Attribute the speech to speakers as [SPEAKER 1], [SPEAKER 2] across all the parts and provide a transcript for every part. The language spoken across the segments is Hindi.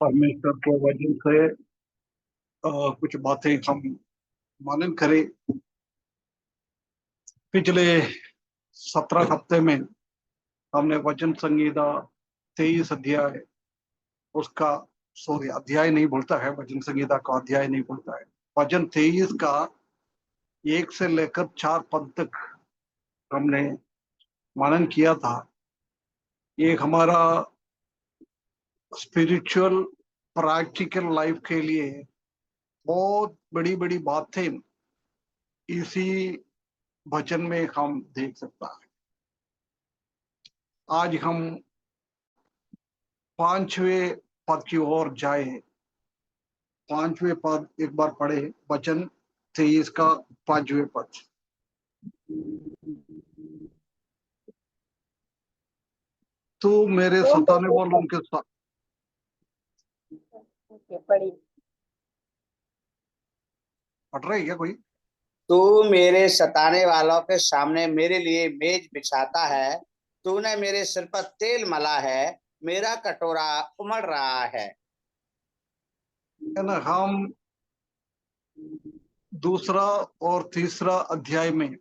[SPEAKER 1] परमेश्वर के वचन से कुछ बातें हम मनन करें। पिछले 17 हफ्ते में हमने वचन संहिता 23 अध्याय उसका सॉरी अध्याय नहीं बोलता है, वचन संहिता का अध्याय नहीं बोलता है। वचन 23 का 1 से लेकर 4 पद तक हमने मनन किया था। ये हमारा स्पिरिचुअल प्रैक्टिकल लाइफ के लिए बहुत बड़ी बड़ी बातें इसी वचन में हम देख सकता है। आज हम 5वें पद की ओर जाए। 5वें पद एक बार पढ़े, वचन 23 का 5वें पद। तू मेरे सताने वालों के साथ पढ़ रहे क्या कोई?
[SPEAKER 2] तू मेरे सताने वालों के सामने मेरे लिए मेज बिछाता है। तूने मेरे सिर पर तेल मला है, मेरा कटोरा उमड़ रहा है
[SPEAKER 1] ना। हम दूसरा और तीसरा अध्याय में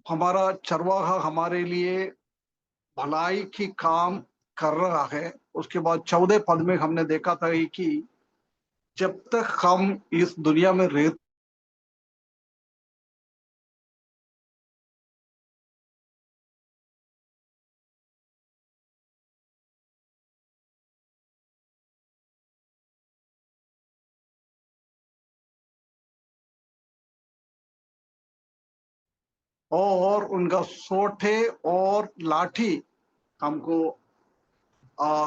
[SPEAKER 1] हमारा चरवाहा हमारे लिए भलाई की काम कर रहा है। उसके बाद 14 पद में हमने देखा था कि जब तक हम इस दुनिया में रह और उनका सोठे और लाठी हमको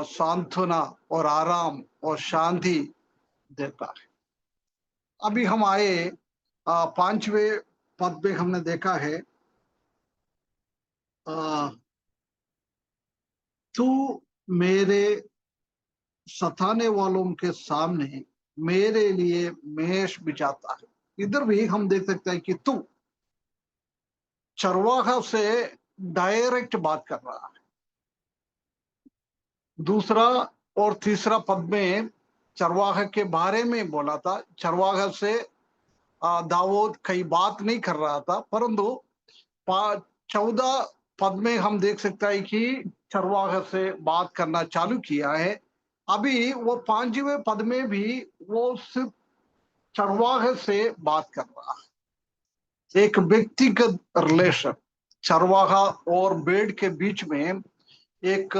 [SPEAKER 1] सांत्वना और आराम और शांति देता है। अभी हम आए 5वें पद में हमने देखा है, तू मेरे सताने वालों के सामने मेरे लिए मेष बिछाता है। इधर भी हम देख सकते हैं कि तू चरवाहा से डायरेक्ट बात कर रहा है। दूसरा और तीसरा पद में चरवाहा के बारे में बोला था। चरवाहा से दाऊद कई बात नहीं कर रहा था, परंतु 14 पद में हम देख सकते हैं कि चरवाहा से बात करना चालू किया है। अभी वो 5वें पद में भी वो सिर्फ चरवाहे से बात कर रहा है। एक व्यक्तिगत रिलेशन चरवाहा और भेड़ के बीच में एक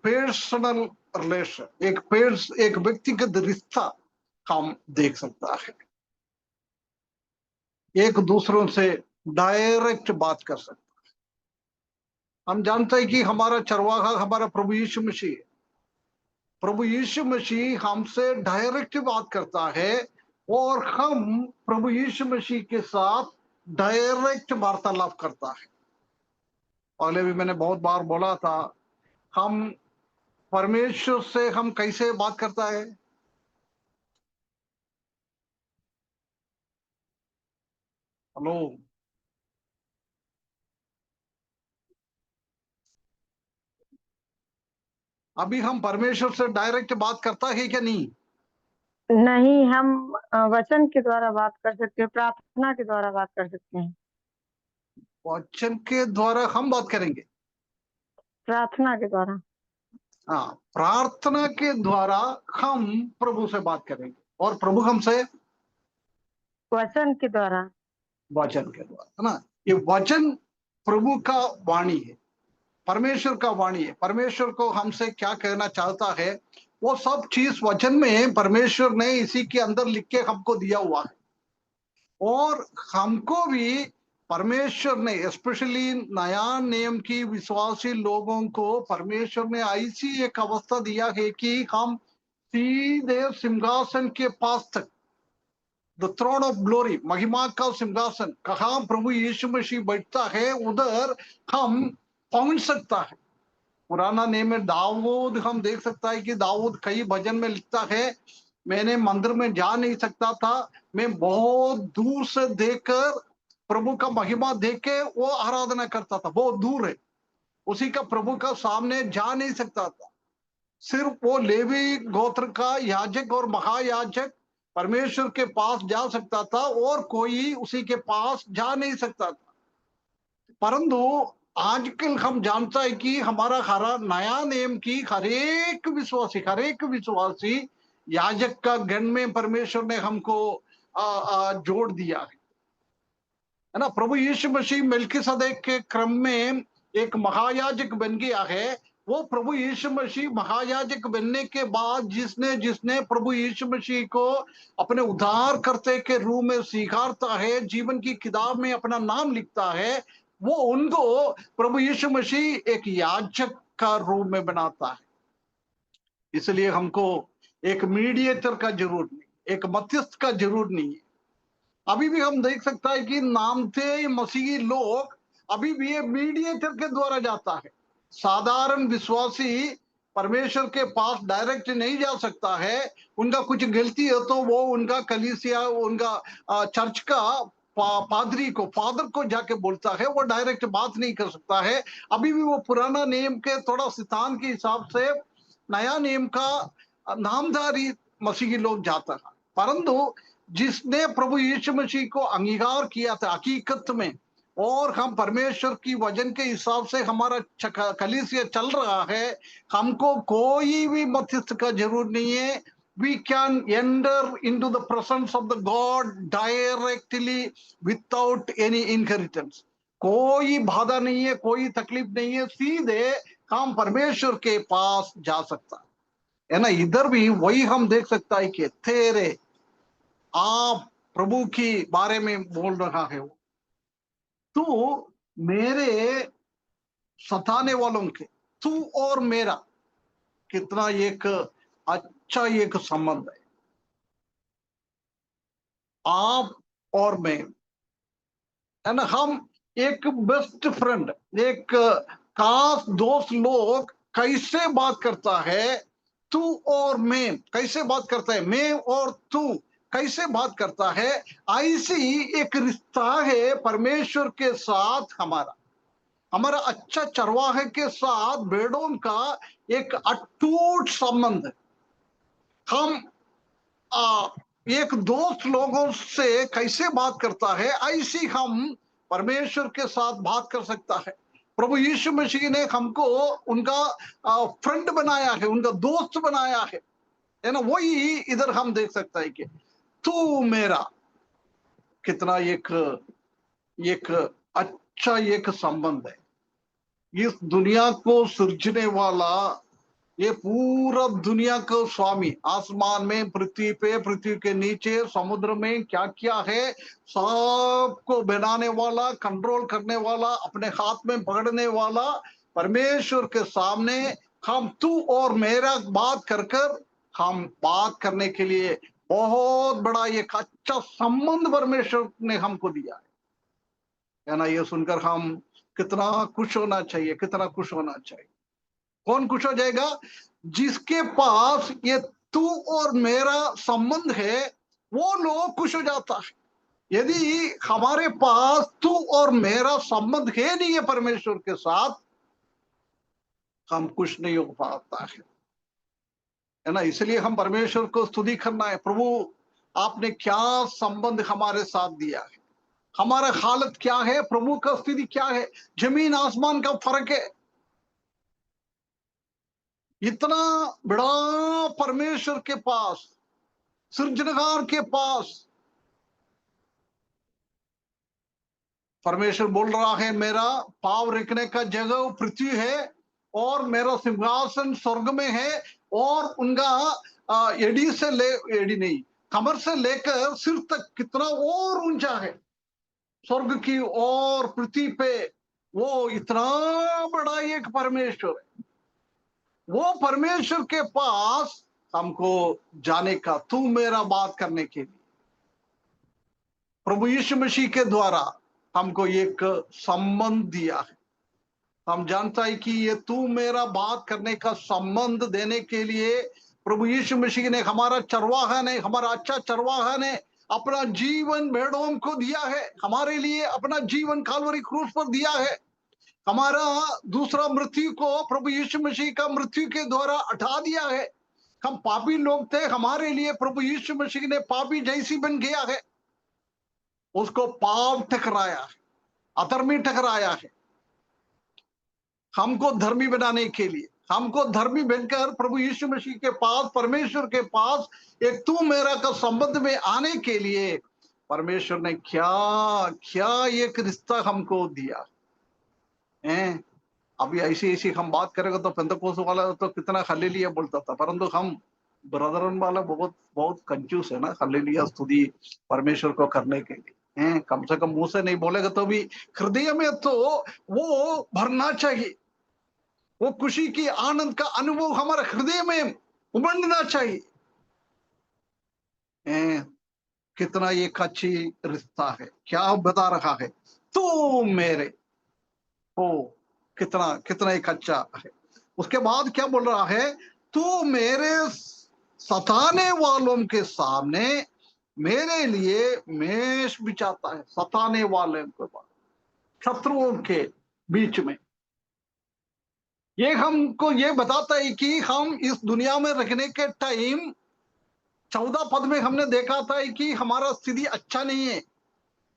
[SPEAKER 1] पर्सनल रिलेशन, एक व्यक्तिगत रिश्ता हम देख सकता है। एक दूसरों से डायरेक्ट बात कर सकता है। हम जानते हैं कि हमारा चरवाहा हमारा प्रभु यीशु मसीह है। प्रभु यीशु मसीह हमसे डायरेक्ट बात करता है और हम प्रभु यीशु मसीह के साथ डायरेक्ट वार्तालाप करता है। पहले भी मैंने बहुत बार बोला था, हम परमेश्वर से हम कैसे बात करता है? हेलो, अभी हम परमेश्वर से डायरेक्ट बात करता है क्या? नहीं,
[SPEAKER 3] नहीं, हम वचन के द्वारा बात कर सकते हैं, प्रार्थना के द्वारा बात कर सकते हैं।
[SPEAKER 1] वचन के द्वारा हम बात करेंगे,
[SPEAKER 3] प्रार्थना के द्वारा।
[SPEAKER 1] हाँ, प्रार्थना के द्वारा हम प्रभु से बात करेंगे और प्रभु हमसे
[SPEAKER 3] वचन के द्वारा।
[SPEAKER 1] वचन के द्वारा, है ना। ये वचन प्रभु का वाणी है, परमेश्वर का वाणी है। परमेश्वर को हमसे क्या कहना चाहता है वो सब चीज वचन में परमेश्वर ने इसी के अंदर लिख के हमको दिया हुआ है। और हमको भी परमेश्वर ने स्पेशली नया नियम की विश्वासी लोगों को परमेश्वर ने ऐसी एक अवस्था दिया है कि हम सीधे सिंहासन के पास तक, द थ्रोन ऑफ ग्लोरी, महिमा का सिंहासन, कहाँ प्रभु यीशु मसीह बैठता है उधर हम पहुंच सकता है। पुराना नियम में दाऊद हम देख सकता है कि दाऊद कई भजन में लिखता है, मैंने मंदिर में जा नहीं सकता था, मैं बहुत दूर से देखकर प्रभु का महिमा देख के वो आराधना करता था। बहुत दूर है, उसी का प्रभु का सामने जा नहीं सकता था। सिर्फ वो लेवी गोत्र का याजक और महायाजक परमेश्वर के पास जा सकता था और कोई उसी के पास जा नहीं सकता था। परंतु आजकल हम जानता है कि हमारा हरा नया नियम की हर एक विश्वासी याजक का गण में परमेश्वर ने हमको जोड़ दिया है ना। प्रभु यीशु मसीह मेल्किसदेक के क्रम में एक महायाजक बन गया है। वो प्रभु यीशु मसीह महायाजक बनने के बाद जिसने जिसने प्रभु यीशु मसीह को अपने उद्धारकर्ता के रूप में स्वीकारता है, जीवन की किताब में अपना नाम लिखता है, वो उनको प्रभु यीशु मसीह एक याजक का रूप में बनाता है। इसलिए हमको एक मीडिएटर का जरूरत नहीं, एक मध्यस्थ का जरूरत नहीं है। अभी भी हम देख सकता है कि नामधेय मसीही लोग अभी भी ये मीडिएटर के द्वारा जाता है। साधारण विश्वासी परमेश्वर के पास डायरेक्ट नहीं जा सकता है। उनका कुछ गलती है तो वो उनका कलीसिया, उनका चर्च का फादर को जाके बोलता है, वो डायरेक्ट बात नहीं कर सकता है। अभी भी वो पुराना नियम के थोड़ा सिद्धांत के हिसाब से नया नियम का नामधारी मसीही लोग जाता है। परंतु जिसने प्रभु यीशु मसीह को अंगीकार किया था हकीकत में, और हम परमेश्वर की वचन के हिसाब से हमारा कलीसिया चल रहा है, हमको कोई भी मध्यस्थ का जरूरत नहीं है। We can enter into the presence of the God directly without any inheritance. कोई बाधा नहीं है, कोई तकलीफ नहीं है, सीधे हम परमेश्वर के पास जा सकता है ना। इधर भी वही हम देख सकता है कि तेरे आप प्रभु की बारे में बोल रहा है, वो तू मेरे सताने वालों के, तू और मेरा कितना एक अच्छा एक संबंध है। आप और मैं, है ना, हम एक बेस्ट फ्रेंड, एक खास दोस्त लोग कैसे बात करता है, तू और मैं कैसे बात करता है, मैं और तू कैसे बात करता है, ऐसी एक रिश्ता है परमेश्वर के साथ हमारा। हमारा अच्छा चरवाहे के साथ भेड़ों का एक अटूट संबंध है। हम एक दोस्त लोगों से कैसे बात करता है, ऐसी हम परमेश्वर के साथ बात कर सकता है। प्रभु यीशु मसीह ने हमको उनका फ्रेंड बनाया है, उनका दोस्त बनाया है ना। वही इधर हम देख सकता है कि तू मेरा कितना एक अच्छा एक संबंध है। इस दुनिया को सृजने वाला, ये पूरा दुनिया का स्वामी, आसमान में, पृथ्वी पे, पृथ्वी के नीचे, समुद्र में क्या क्या है, सबको बनाने वाला, कंट्रोल करने वाला, अपने हाथ में पकड़ने वाला परमेश्वर के सामने हम तू और मेरा बात कर हम बात करने के लिए बहुत बड़ा एक अच्छा संबंध परमेश्वर ने हमको दिया है ना। ये सुनकर हम कितना खुश होना चाहिए, कितना खुश होना चाहिए। कौन खुश हो जाएगा? जिसके पास ये तू और मेरा संबंध है, वो लोग खुश हो जाता है। यदि हमारे पास तू और मेरा संबंध है नहीं है परमेश्वर के साथ, हम खुश नहीं हो पाता है ना। इसलिए हम परमेश्वर को स्तुति करना है, प्रभु आपने क्या संबंध हमारे साथ दिया है, हमारा हालत क्या है, प्रभु का स्थिति क्या है, जमीन आसमान का फर्क है। इतना बड़ा परमेश्वर के पास, सृजनहार के पास परमेश्वर बोल रहा है, मेरा पांव रखने का जगह पृथ्वी है और मेरा सिंहासन स्वर्ग में है, और उनका एड़ी से ले, एड़ी नहीं, कमर से लेकर सिर तक कितना और ऊंचा है स्वर्ग की और पृथ्वी पे। वो इतना बड़ा एक परमेश्वर है। वो परमेश्वर के पास हमको जाने का, तू मेरा बात करने के लिए प्रभु यीशु मसीह के द्वारा हमको एक संबंध दिया है। हम जानता है कि ये तू मेरा बात करने का संबंध देने के लिए प्रभु यीशु मसीह ने, हमारा चरवाहा ने, हमारा अच्छा चरवाहा ने अपना जीवन भेड़ों को दिया है, हमारे लिए अपना जीवन कालवरी क्रूस पर दिया है। हमारा दूसरा मृत्यु को प्रभु यीशु मसीह का मृत्यु के द्वारा हटा दिया है। हम पापी लोग थे, हमारे लिए प्रभु यीशु मसीह ने पापी जैसी बन गया है, उसको पाप ठहराया है, अधर्मी ठहराया है, हमको धर्मी बनाने के लिए। हमको धर्मी बनकर प्रभु यीशु मसीह के पास, परमेश्वर के पास एक तू मेरा का संबंध में आने के लिए परमेश्वर ने क्या क्या एक रिश्ता हमको दिया है। अभी ऐसी ऐसी हम बात करेंगे तो पेंतकोस्त वाला तो कितना हालेलुया बोलता था, परंतु हम ब्रदरन वाला बहुत बहुत कंजूस है ना, हालेलुया स्तुति परमेश्वर को करने के लिए हैं। कम से कम मुंह से नहीं बोलेगा तो भी हृदय में तो वो भरना चाहिए, वो खुशी की आनंद का अनुभव हमारे हृदय में उमड़ना चाहिए। कितना एक अच्छी रिश्ता है, क्या बता रहा है, तू मेरे हो, कितना कितना एक अच्छा है। उसके बाद क्या बोल रहा है, तू मेरे सताने वालों के सामने मेरे लिए मेष बिछाता है। सताने वाले के पास, शत्रुओं के बीच में। ये हमको ये बताता है कि हम इस दुनिया में रहने के टाइम 14 पद में हमने देखा था कि हमारा स्थिति अच्छा नहीं है,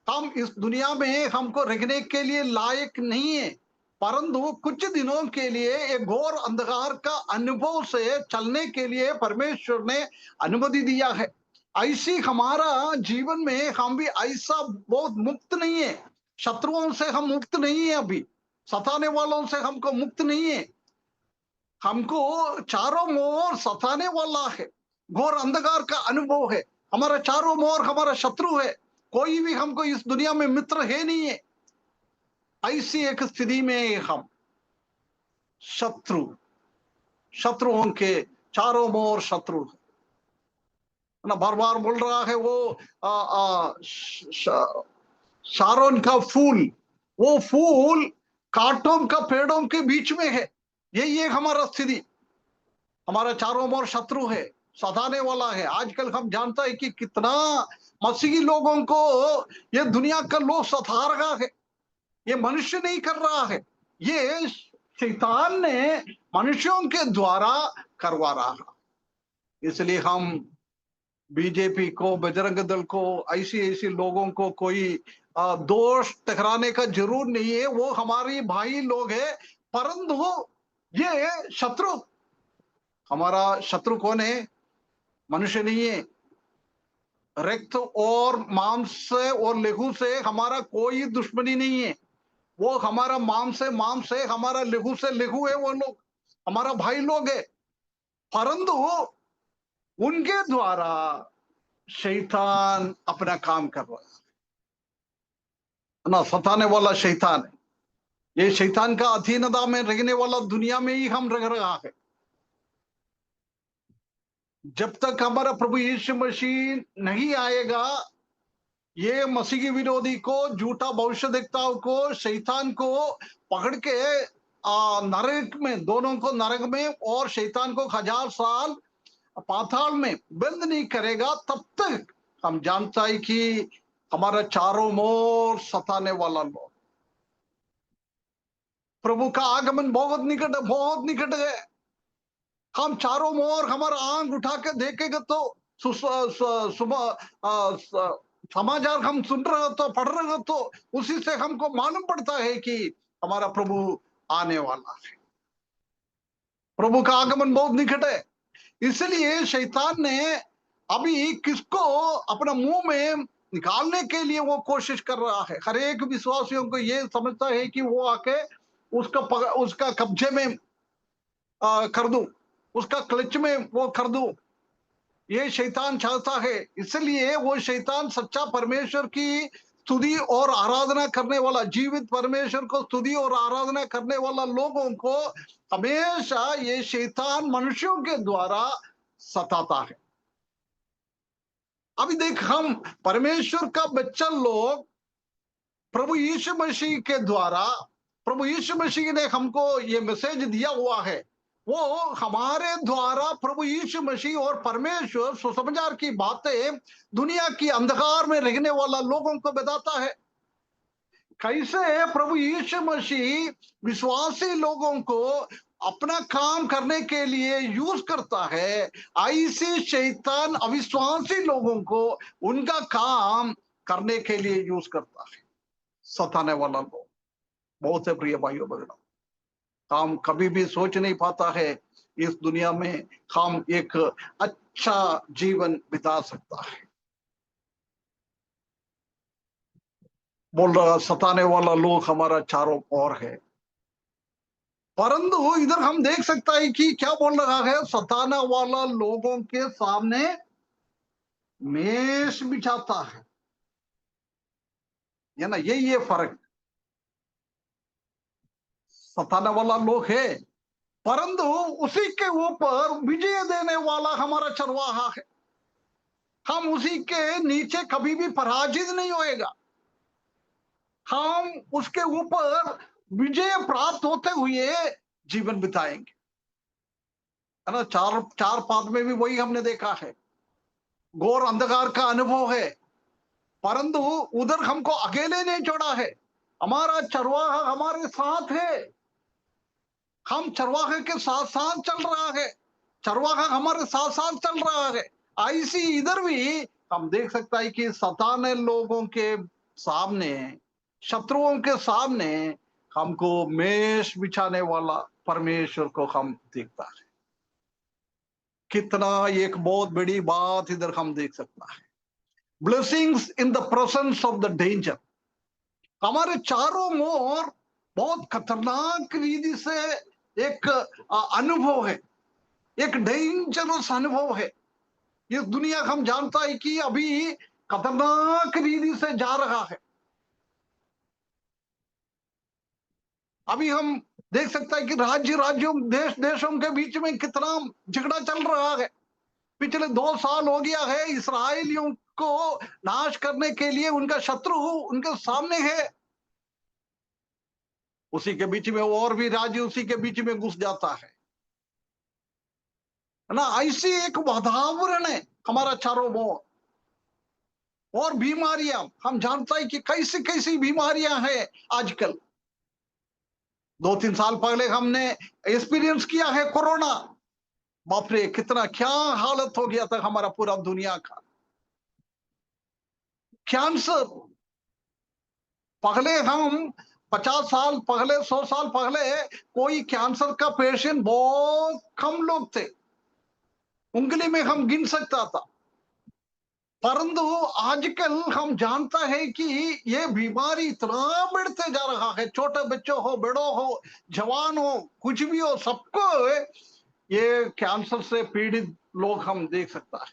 [SPEAKER 1] हम इस दुनिया में हमको रहने के लिए लायक नहीं है, परंतु कुछ दिनों के लिए एक घोर अंधकार का अनुभव से चलने के लिए परमेश्वर ने अनुमति दिया है। ऐसी हमारा जीवन में हम भी ऐसा बहुत मुक्त नहीं है, शत्रुओं से हम मुक्त नहीं है, अभी सताने वालों से हमको मुक्त नहीं है। हमको चारों ओर सताने वाला है, घोर अंधकार का अनुभव है, हमारा चारों ओर हमारा शत्रु है, कोई भी हमको इस दुनिया में मित्र है नहीं है। ऐसी एक स्थिति में हम शत्रुओं के चारों ओर शत्रु है ना। बार बार बोल रहा है वो शारोन का फूल, वो फूल कांटों का पेड़ों के बीच में है। यही एक हमारा स्थिति, हमारा चारों ओर शत्रु है, सताने वाला है। आजकल हम जानता है कि कितना मसीही लोगों को ये दुनिया का लोग सता रहा है। ये मनुष्य नहीं कर रहा है, ये शैतान ने मनुष्यों के द्वारा करवा रहा है। इसलिए हम बीजेपी को, बजरंग दल को, ऐसी ऐसी लोगों को कोई दोष टकराने का जरूर नहीं है, वो हमारी भाई लोग है। परंतु ये शत्रु, हमारा शत्रु कौन है? मनुष्य नहीं है। रक्त और मांस से और लहू से हमारा कोई दुश्मनी नहीं है, वो हमारा मांस है, हमारा लहू से लहू है, वो लोग हमारा भाई लोग है। परंतु उनके द्वारा शैतान अपना काम कर रहा है ना, सताने वाला शैतान है। ये शैतान का अधीनता में रहने वाला दुनिया में ही हम रह रहा है। जब तक हमारा प्रभु यीशु मसीह नहीं आएगा, ये मसीही विरोधी को, झूठा भविष्यद्वक्ताओं को, शैतान को पकड़ के नरक में, दोनों को नरक में और शैतान को 1000 साल पाताल में बंद नहीं करेगा, तब तक हम जानता है कि हमारा चारों ओर सताने वाला लोग। प्रभु का आगमन बहुत निकट है। हम चारों ओर हमारा आंख उठा के देखेंगे तो सुबह समाचार हम सुन रहे हो तो, पढ़ रहे हो तो, उसी से हमको मालूम पड़ता है कि हमारा प्रभु आने वाला है। प्रभु का आगमन बहुत निकट है। इसलिए शैतान ने अभी किसको अपना मुंह में निकालने के लिए वो कोशिश कर रहा है। हर एक विश्वासियों को ये समझता है कि वो आके उसका कब्जे में कर दूं, उसका क्लच में वो कर दूं, ये शैतान चाहता है। इसलिए वो शैतान सच्चा परमेश्वर की स्तुति और आराधना करने वाला, जीवित परमेश्वर को स्तुति और आराधना करने वाला लोगों को हमेशा ये शैतान मनुष्यों के द्वारा सताता है। अभी देख, हम परमेश्वर का बच्चा लोग प्रभु यीशु मसीह के द्वारा, प्रभु यीशु मसीह ने हमको ये मैसेज दिया हुआ है, वो हमारे द्वारा प्रभु यीशु मसीह और परमेश्वर सुसमाचार की बातें दुनिया की अंधकार में रहने वाला लोगों को बताता है। कैसे प्रभु यीशु मसीह विश्वासी लोगों को अपना काम करने के लिए यूज करता है, ऐसे शैतान अविश्वासी लोगों को उनका काम करने के लिए यूज करता है, सताने वाला लोग। बहुत से प्रिय भाइयों बहनों, हम कभी भी सोच नहीं पाता है इस दुनिया में हम एक अच्छा जीवन बिता सकता है। बोल रहा सताने वाला लोग हमारा चारों ओर है, परंतु इधर हम देख सकता है कि क्या बोल रहा है, सताने वाला लोगों के सामने मेष बिछाता है ना। ये फर्क, सताने वाला लोग है परंतु उसी के ऊपर विजय देने वाला हमारा चरवाहा है। हम उसी के नीचे कभी भी पराजित नहीं होएगा, हम उसके ऊपर विजय प्राप्त होते हुए जीवन बिताएंगे, है ना। चार पाद में भी वही हमने देखा है, घोर अंधकार का अनुभव है, परंतु उधर हमको अकेले नहीं छोड़ा है, हमारा चरवाहा हमारे साथ है, हम चरवाहे के साथ साथ चल रहा है, चरवाहा हमारे साथ साथ चल रहा है। ऐसी इधर भी हम देख सकता है कि सताने लोगों के सामने, शत्रुओं के सामने हमको मेष बिछाने वाला परमेश्वर को हम देखता है। कितना एक बहुत बड़ी बात इधर हम देख सकता है, blessings in the presence of the danger. हमारे चारों ओर बहुत खतरनाक रीति से एक अनुभव है, एक डेंजरस अनुभव है। ये दुनिया हम जानता है कि अभी खतरनाक रीति से जा रहा है। अभी हम देख सकते हैं कि राज्यों देशों के बीच में कितना झगड़ा चल रहा है। पिछले 2 साल हो गया है, इस्राएलियों को नाश करने के लिए उनका शत्रु उनके सामने है, उसी के बीच में और भी राज्य उसी के बीच में घुस जाता है ना। ऐसी एक वातावरण है हमारा चारों ओर, और बीमारियां हम जानते हैं कि कैसी कैसी बीमारियां हैं आजकल। 2-3 साल पहले हमने एक्सपीरियंस किया है कोरोना, बाप रे कितना क्या हालत हो गया था हमारा पूरा दुनिया का। कैंसर, पहले हम 50 साल पहले, 100 साल पहले कोई कैंसर का पेशेंट बहुत कम लोग थे, उंगली में हम गिन सकता था, परंतु आजकल हम जानता है कि ये बीमारी इतना बढ़ते जा रहा है। छोटे बच्चों हो, बड़ों हो, जवान हो, कुछ भी हो, सबको ये कैंसर से पीड़ित लोग हम देख सकता है।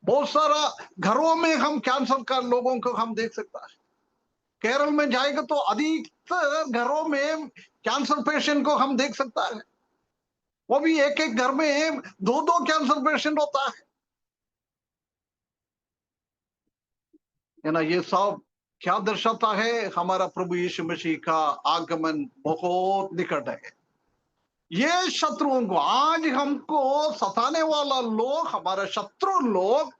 [SPEAKER 1] बहुत सारा घरों में हम कैंसर का लोगों को हम देख सकता है। केरल में जाएगा तो अधिकतर घरों में कैंसर पेशेंट को हम देख सकता है, वो भी एक एक घर में 2-2 कैंसर पेशेंट होता है ना। ये सब क्या दर्शाता है, हमारा प्रभु यीशु मसीह का आगमन बहुत निकट है। ये शत्रुओं को, आज हमको सताने वाला लोग, हमारे शत्रु लोग,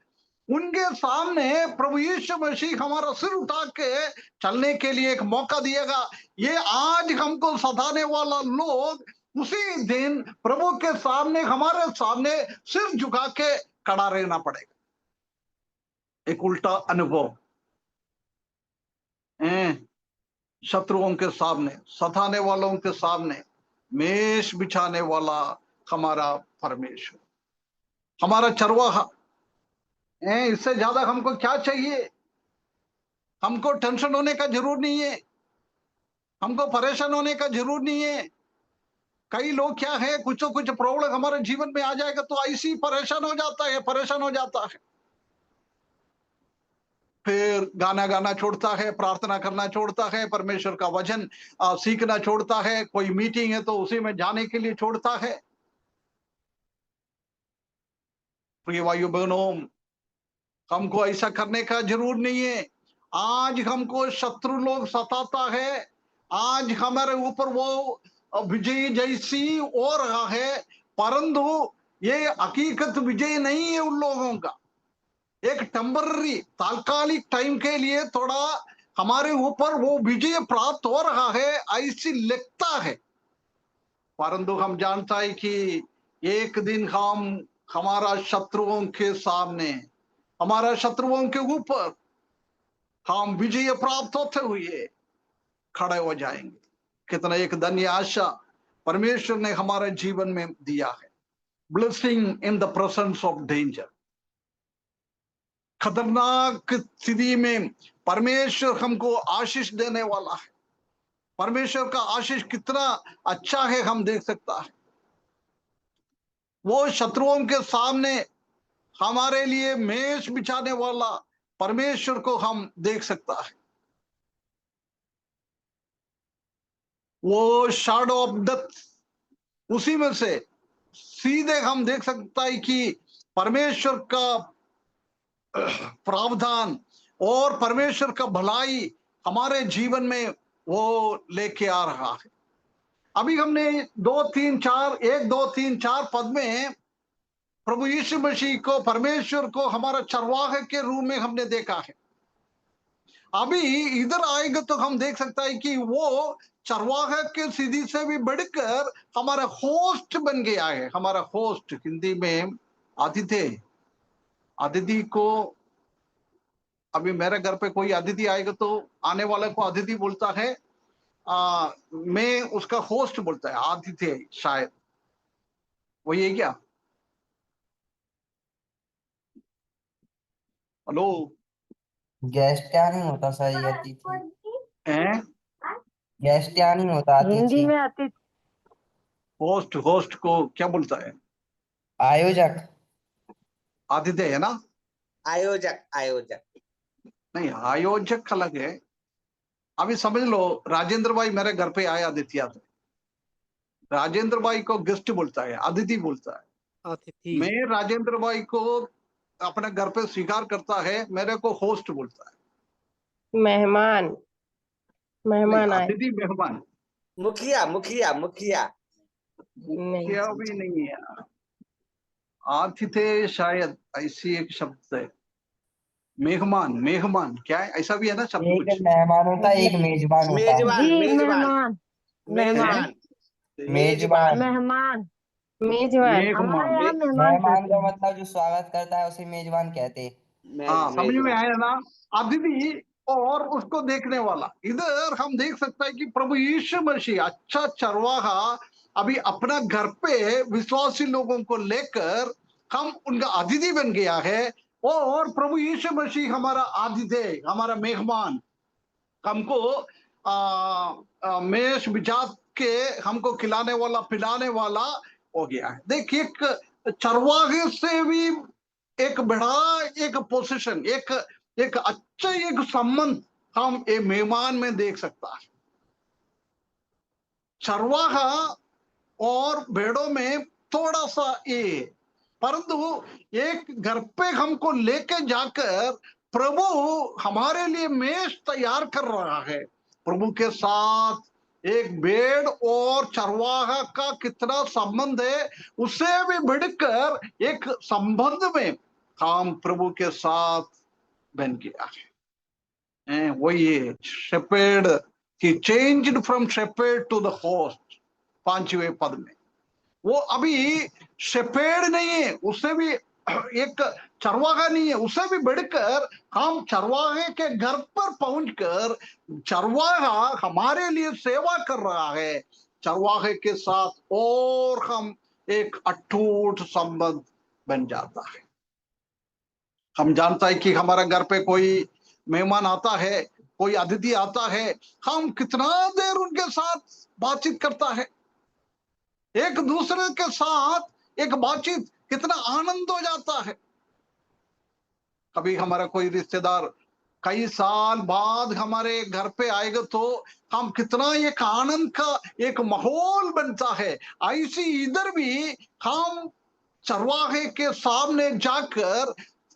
[SPEAKER 1] उनके सामने प्रभु यीशु मसीह हमारा सिर उठा के चलने के लिए एक मौका दिएगा। ये आज हमको सताने वाला लोग उसी दिन प्रभु के सामने, हमारे सामने सिर झुका के खड़ा रहना पड़ेगा। एक उल्टा अनुभव, शत्रुओं के सामने, सताने वालों के सामने मेष बिछाने वाला हमारा परमेश्वर, हमारा चरवाहा। इससे ज्यादा हमको क्या चाहिए? हमको टेंशन होने का जरूर नहीं है, हमको परेशान होने का जरूर नहीं है। कई लोग क्या है, कुछ तो कुछ प्रॉब्लम हमारे जीवन में आ जाएगा तो ऐसी परेशान हो जाता है, परेशान हो जाता है, फिर गाना गाना छोड़ता है, प्रार्थना करना छोड़ता है, परमेश्वर का वचन सीखना छोड़ता है, कोई मीटिंग है तो उसी में जाने के लिए छोड़ता है। प्रिय भाइयों बहनों, हमको ऐसा करने का जरूर नहीं है। आज हमको शत्रु लोग सताता है, आज हमारे ऊपर वो विजय जैसी हो रहा है, परंतु ये हकीकत विजय नहीं है उन लोगों का। एक टेम्पररी, तात्कालिक टाइम के लिए थोड़ा हमारे ऊपर वो विजय प्राप्त हो रहा है ऐसी लगता है, परंतु हम जानता है कि एक दिन हम हमारा शत्रुओं के सामने, हमारा शत्रुओं के ऊपर हम विजय प्राप्त होते हुए खड़े हो जाएंगे। कितना एक धन्य आशा परमेश्वर ने हमारे जीवन में दिया है। Blessing in the presence of danger. खतरनाक स्थिति में परमेश्वर हमको आशीष देने वाला है। परमेश्वर का आशीष कितना अच्छा है हम देख सकता है। वो शत्रुओं के सामने हमारे लिए मेज बिछाने वाला परमेश्वर को हम देख सकता है। वो शैडो ऑफ डेथ, उसी में से सीधे हम देख सकता है कि परमेश्वर का प्रावधान और परमेश्वर का भलाई हमारे जीवन में वो लेके आ रहा है। अभी हमने 1, 2, 3, 4 पद में प्रभु यीशु मसीह को, परमेश्वर को हमारा चरवाहे के रूप में हमने देखा है। अभी इधर आएगा तो हम देख सकता है कि वो चरवाहे के सीधी से भी बढ़कर हमारा होस्ट बन गया है। हमारा होस्ट हिंदी में अतिथि। अतिथि को, अभी मेरे घर पे कोई अतिथि आएगा तो आने वाले को अतिथि बोलता है, मैं उसका होस्ट बोलता है आतिथ्य, शायद वही है क्या? हेलो,
[SPEAKER 4] गेस्ट क्या नहीं होता सही अतिथि?
[SPEAKER 1] हैं?
[SPEAKER 4] गेस्ट क्या नहीं होता
[SPEAKER 3] हिंदी
[SPEAKER 4] अतिथि?
[SPEAKER 3] में अतिथि।
[SPEAKER 1] होस्ट, होस्ट को क्या बोलता है?
[SPEAKER 4] आयोजक।
[SPEAKER 1] आतिथ्य है ना?
[SPEAKER 2] आयोजक, आयोजक।
[SPEAKER 1] नहीं, आयोजक अलग है। अभी समझ लो, राजेंद्र भाई मेरे घर पे आए आदित्य से, राजेंद्र भाई को गेस्ट बोलता है, अतिथि बोलता है।
[SPEAKER 5] अतिथि।
[SPEAKER 1] मैं राजेंद्र भाई को अपने घर पे स्वीकार करता है, मेरे को होस्ट बोलता है।
[SPEAKER 3] मेहमान,
[SPEAKER 1] नहीं,
[SPEAKER 3] मेहमान आए।
[SPEAKER 1] अतिथि मेहमान।
[SPEAKER 2] मुखिया, मुखिया, मुखिया।
[SPEAKER 1] मुखिया भी नहीं है। आतिथ्य शायद ऐसी एक शब्द है। मेहमान, मेहमान क्या है? ऐसा भी है ना शब्द
[SPEAKER 4] एक
[SPEAKER 1] कुछ?
[SPEAKER 4] मेहमान होता है, एक मेजबान होता है।
[SPEAKER 2] मेजबान,
[SPEAKER 3] जी,
[SPEAKER 2] मेजबान,
[SPEAKER 3] मेहमान, मेहमान,
[SPEAKER 2] मेजबान,
[SPEAKER 4] मेजबान।
[SPEAKER 2] मेजबान।
[SPEAKER 3] मेहमान, मेजबान। हमारे
[SPEAKER 1] मेहमान।
[SPEAKER 3] यहाँ मेहमान
[SPEAKER 4] मेहमान
[SPEAKER 3] कहते
[SPEAKER 4] का
[SPEAKER 3] हैं।
[SPEAKER 4] मतलब जो स्वागत करता है उसे मेजबान कहते हैं।
[SPEAKER 1] हाँ, समझ में
[SPEAKER 2] मेजबान।
[SPEAKER 1] आया ना? अतिथि और उसको देखने वाला। इधर हम देख सकते हैं कि प्रभु यीशु मसीह अच्छा चरवाहा अभी अपना घर पे विश्वासी लोगों को लेकर हम उनका अतिथि बन गया है। और प्रभु यीशु मसीह हमारा आतिथ्य, हमारा मेहमान, हमको मेष बिछा के हमको खिलाने वाला, पिलाने वाला हो गया है। देखिए, एक चरवाहे से भी एक बड़ा एक पोजीशन, एक एक अच्छा एक संबंध हम एक मेहमान में देख सकता है। चरवाहा और भेड़ों में थोड़ा सा ये, परंतु एक घर पे हमको लेके जाकर प्रभु हमारे लिए मेज तैयार कर रहा है। प्रभु के साथ एक भेड़ और चरवाहा का कितना संबंध है, उससे भी बढ़कर एक संबंध में हम प्रभु के साथ बन गया है। वही है shepherd, he changed from shepherd to the host, 5वें पद में। वो अभी शेपेड़ नहीं है, उससे भी एक चरवाहा नहीं है, उससे भी बढ़कर हम चरवाहे के घर पर पहुंचकर चरवाहा हमारे लिए सेवा कर रहा है। चरवाहे के साथ और हम एक अटूट संबंध बन जाता है। हम जानता है कि हमारा घर पे कोई मेहमान आता है, कोई अतिथि आता है, हम कितना देर उनके साथ बातचीत करता है। एक दूसरे के साथ एक बातचीत, कितना आनंद हो जाता है। कभी हमारा कोई रिश्तेदार कई साल बाद हमारे घर पे आएगा तो हम कितना एक आनंद का एक माहौल बनता है। ऐसी इधर भी हम चरवाहे के सामने जाकर,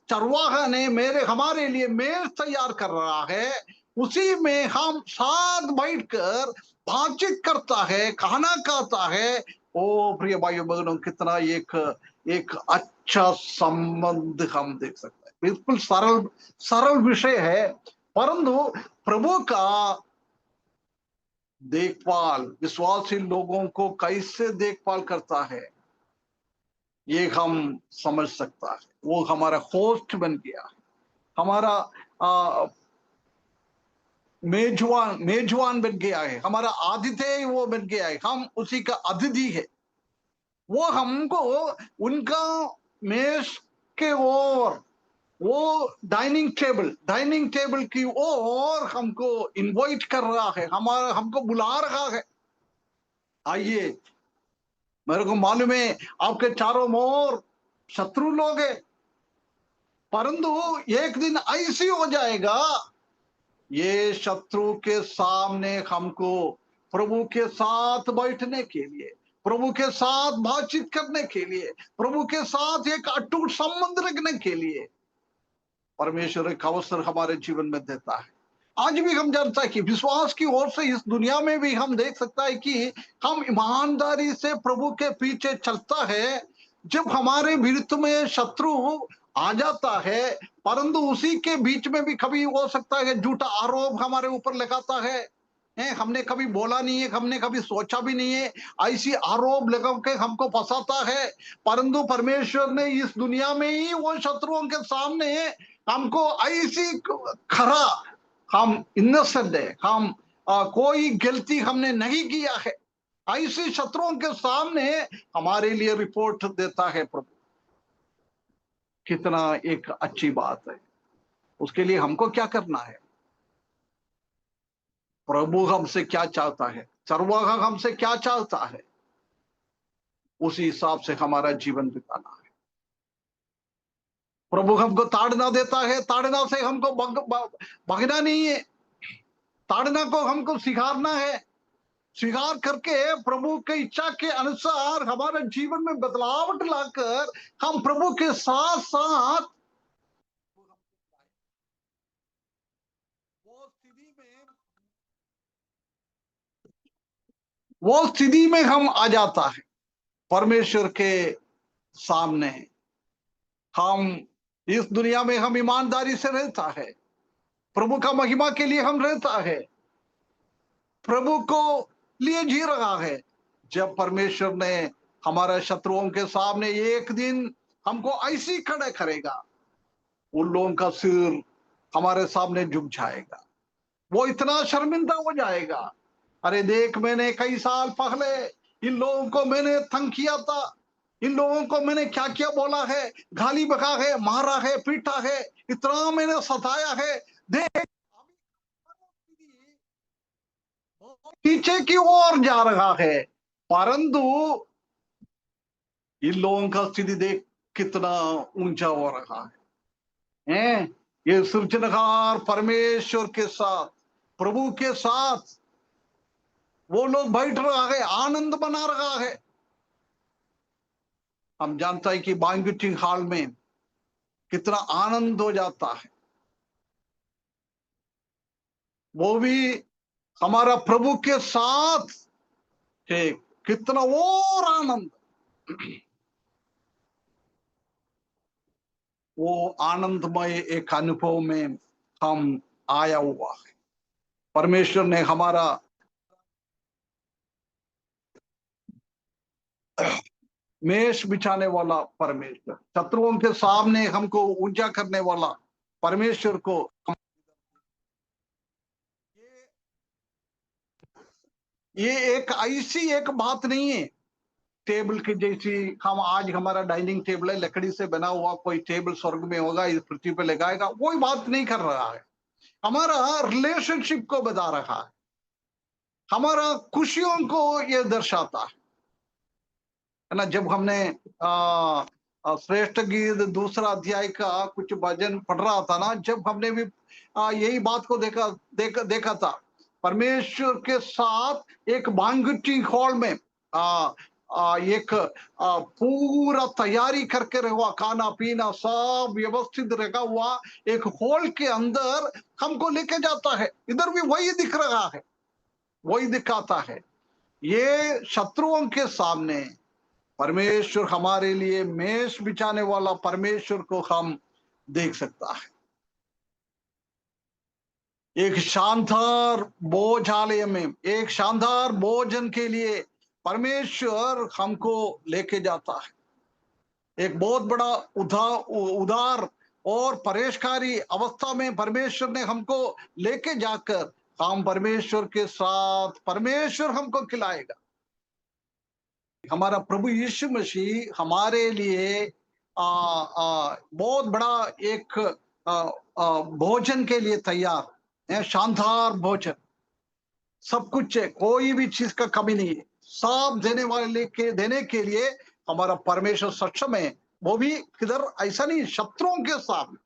[SPEAKER 1] चरवाहा ने हमारे लिए मेज तैयार कर रहा है, उसी में हम साथ बैठकर बातचीत करता है, खाना खाता है। ओ प्रिय भाइयों बहनों, कितना एक एक अच्छा संबंध हम देख सकते हैं। बिल्कुल सरल सरल विषय है, परंतु प्रभु का देखभाल विश्वासी लोगों को कैसे देखभाल करता है ये हम समझ सकता है। वो हमारा होस्ट बन गया, हमारा मेजवान बन गया है, हमारा आतिथ्य वो बन गया है, हम उसी का अतिथि है। वो हमको उनका मेज के ओर, वो डाइनिंग टेबल की ओर हमको इनवाइट कर रहा है, हमको बुला रहा है। आइए, मेरे को मालूम है आपके चारों ओर शत्रु लोग हैं, परंतु एक दिन ऐसी हो जाएगा, ये शत्रु के सामने हमको प्रभु के साथ बैठने के लिए, प्रभु के साथ बातचीत करने के लिए, प्रभु के साथ एक अटूट संबंध रखने के लिए परमेश्वर एक अवसर हमारे जीवन में देता है। आज भी हम जानता है कि विश्वास की ओर से इस दुनिया में भी हम देख सकता है कि हम ईमानदारी से प्रभु के पीछे चलता है। जब हमारे विरुद्ध में शत्रु आ जाता है, परंतु उसी के बीच में भी कभी हो सकता है झूठा आरोप हमारे ऊपर लगाता है, हमने कभी बोला नहीं है, हमने कभी सोचा भी नहीं है, ऐसी आरोप लगा के हमको फंसाता है। परंतु परमेश्वर ने इस दुनिया में ही वो शत्रुओं के सामने हमको ऐसी खरा, हम इनोसेंट है, हम कोई गलती हमने नहीं किया है, ऐसे शत्रुओं के सामने हमारे लिए रिपोर्ट देता है प्रभु। कितना एक अच्छी बात है। उसके लिए हमको क्या करना है? प्रभु हमसे क्या चाहता है, चरवाहा हमसे क्या चाहता है, उसी हिसाब से हमारा जीवन बिताना है। प्रभु हमको ताड़ना देता है, ताड़ना से हमको भगना नहीं है, ताड़ना को हमको सिखाना है। स्वीकार करके प्रभु की इच्छा के अनुसार हमारे जीवन में बदलावट लाकर हम प्रभु के साथ साथ वो स्थिति में हम आ जाता है परमेश्वर के सामने। हम इस दुनिया में हम ईमानदारी से रहता है, प्रभु का महिमा के लिए हम रहता है, प्रभु को लिए जी रहा है। जब परमेश्वर ने हमारे शत्रुओं के सामने एक दिन हमको ऐसी खड़े करेगा, उन लोगों का सिर हमारे सामने झुक जाएगा, वो इतना शर्मिंदा हो जाएगा। अरे देख, मैंने कई साल पहले इन लोगों को मैंने तंग किया था, इन लोगों को मैंने क्या क्या बोला है, गाली बका है, मारा है, पीटा है, इतना मैंने सताया है। देख, पीछे की ओर जा रहा है, परंतु इन लोगों का स्थिति देख कितना ऊंचा हो रहा है। ये सृजनहार परमेश्वर के साथ, प्रभु के साथ वो लोग बैठ रहा है, आनंद बना रहा है। हम जानता है कि बैंक्वेटिंग हॉल में कितना आनंद हो जाता है, वो भी हमारा प्रभु के साथ है, कितना और आनंद। वो आनंदमय एक अनुभव में हम आया हुआ है। परमेश्वर ने हमारा मेष बिछाने वाला परमेश्वर, शत्रुओं के सामने हमको ऊंचा करने वाला परमेश्वर को ये एक ऐसी एक बात नहीं है टेबल की जैसी। हम आज हमारा डाइनिंग टेबल है, लकड़ी से बना हुआ, कोई टेबल स्वर्ग में होगा, इस पृथ्वी पे लगाएगा, वही बात नहीं कर रहा है। हमारा रिलेशनशिप को बता रहा है, हमारा खुशियों को ये दर्शाता है ना। जब हमने श्रेष्ठ गीत दूसरा अध्याय का कुछ भजन पढ़ रहा था ना, जब हमने भी यही बात को देखा था। परमेश्वर के साथ एक बैंक्वेटिंग हॉल में एक पूरा तैयारी करके रखा, खाना पीना सब व्यवस्थित रखा हुआ एक हॉल के अंदर हमको लेके जाता है। इधर भी वही दिख रहा है, वही दिखाता है। ये शत्रुओं के सामने परमेश्वर हमारे लिए मेष बिछाने वाला परमेश्वर को हम देख सकता है। एक शानदार भोजालय में, एक शानदार भोजन के लिए परमेश्वर हमको लेके जाता है। एक बहुत बड़ा उदार और परेशकारी अवस्था में परमेश्वर ने हमको लेके जाकर हम परमेश्वर के साथ, परमेश्वर हमको खिलाएगा। हमारा प्रभु यीशु मसीह हमारे लिए बहुत बड़ा एक भोजन के लिए तैयार है, शानदार भोजन, सब कुछ है, कोई भी चीज का कमी नहीं है, सब देने के लिए हमारा परमेश्वर सक्षम है। वो भी किधर, ऐसा नहीं, शत्रुओं के सामने,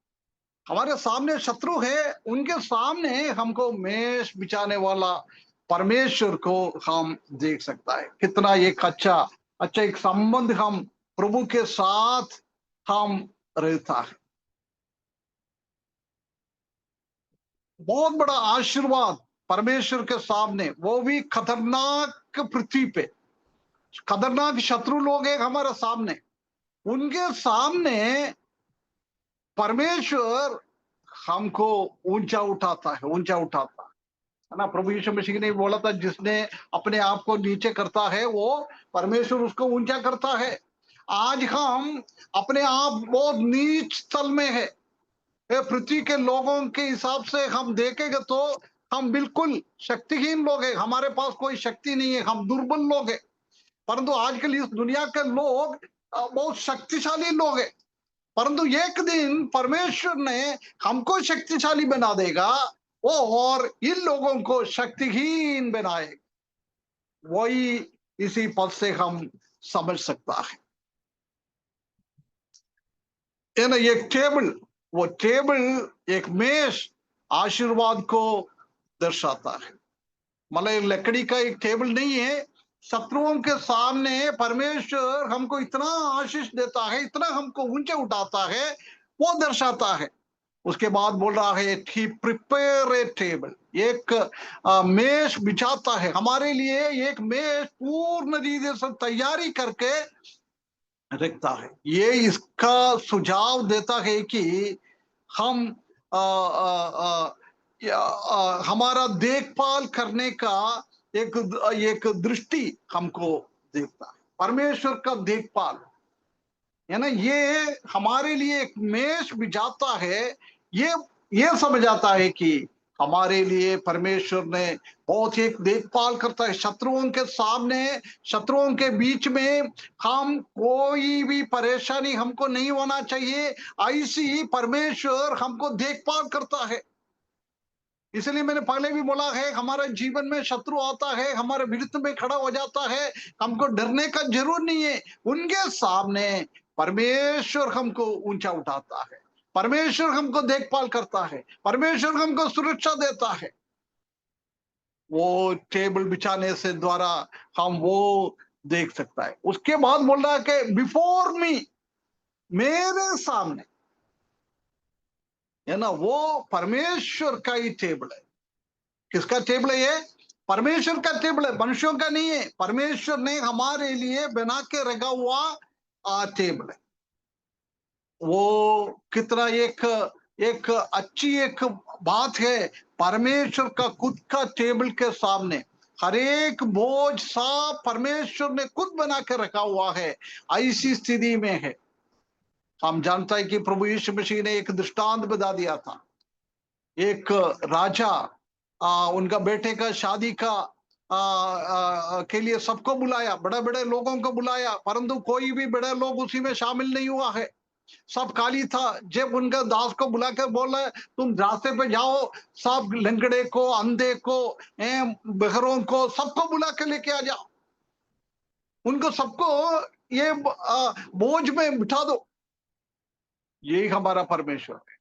[SPEAKER 1] हमारे सामने शत्रु है, उनके सामने हमको मेष बिछाने वाला परमेश्वर को हम देख सकता है। कितना एक अच्छा एक संबंध हम प्रभु के साथ हम रहता है। बहुत बड़ा आशीर्वाद परमेश्वर के सामने, वो भी खतरनाक पृथ्वी पे, खतरनाक शत्रु लोग हैं हमारे सामने, उनके सामने परमेश्वर हमको ऊंचा उठाता है, ऊंचा उठाता है ना। प्रभु यीशु मसीह ने बोला था, जिसने अपने आप को नीचे करता है वो परमेश्वर उसको ऊंचा करता है। आज हम अपने आप बहुत नीच स्थल में है, पृथ्वी के लोगों के हिसाब से हम देखेंगे तो हम बिल्कुल शक्तिहीन लोग हैं, हमारे पास कोई शक्ति नहीं है, हम दुर्बल लोग हैं। परंतु आजकल इस दुनिया के लोग बहुत शक्तिशाली लोग हैं, परंतु एक दिन परमेश्वर ने हमको शक्तिशाली बना देगा और इन लोगों को शक्तिहीन बनाएगा। वही इसी पद से हम समझ सकता है ना। एक टेबल, वो टेबल एक मेज आशीर्वाद को दर्शाता है। मतलब लकड़ी का एक टेबल नहीं है, शत्रुओं के सामने परमेश्वर हमको इतना आशीष देता है, इतना हमको ऊंचे उठाता है, वो दर्शाता है। उसके बाद बोल रहा है ही प्रिपेयर ए टेबल, एक मेज बिछाता है हमारे लिए, एक मेज पूर्ण रीति से तैयारी करके रखता है। ये इसका सुझाव देता है कि हम हमारा देखभाल करने का एक दृष्टि हमको देखता है, परमेश्वर का देखभाल है ना। ये हमारे लिए एक मेष बिछाता है, ये समझ आता है कि हमारे लिए परमेश्वर ने बहुत एक देखभाल करता है। शत्रुओं के सामने, शत्रुओं के बीच में हम कोई भी परेशानी हमको नहीं होना चाहिए, ऐसी परमेश्वर हमको देखभाल करता है। इसलिए मैंने पहले भी बोला है, हमारे जीवन में शत्रु आता है, हमारे विरुद्ध में खड़ा हो जाता है, हमको डरने का जरूर नहीं है। उनके सामने परमेश्वर हमको ऊंचा उठाता है, परमेश्वर हमको देखभाल करता है, परमेश्वर हमको सुरक्षा देता है। वो टेबल बिछाने से द्वारा हम वो देख सकता है। उसके बाद बोल रहा है कि बिफोर मी, मेरे सामने, है ना, वो परमेश्वर का ही टेबल है। किसका टेबल है ये? परमेश्वर का टेबल है, मनुष्यों का नहीं है। परमेश्वर ने हमारे लिए बना के रखा हुआ टेबल है। वो कितना एक अच्छी एक बात है, परमेश्वर का खुद का टेबल के सामने हर एक बोझ सब परमेश्वर ने खुद बना के रखा हुआ है। ऐसी स्थिति में है, हम जानता है कि प्रभु यीशु मसीह ने एक दृष्टांत बता दिया था। एक राजा उनका बेटे का शादी का के लिए सबको बुलाया, बड़े बड़े लोगों को बुलाया, परंतु कोई भी बड़े लोग उसी में शामिल नहीं हुआ है, सब खाली था। जब उनका दास को बुलाकर बोला, तुम रास्ते पे जाओ, सब लंगड़े को, अंधे को, बहरों को, सबको बुला के लेके आ जाओ, उनको सबको ये बोझ में बिठा दो। यही हमारा परमेश्वर है।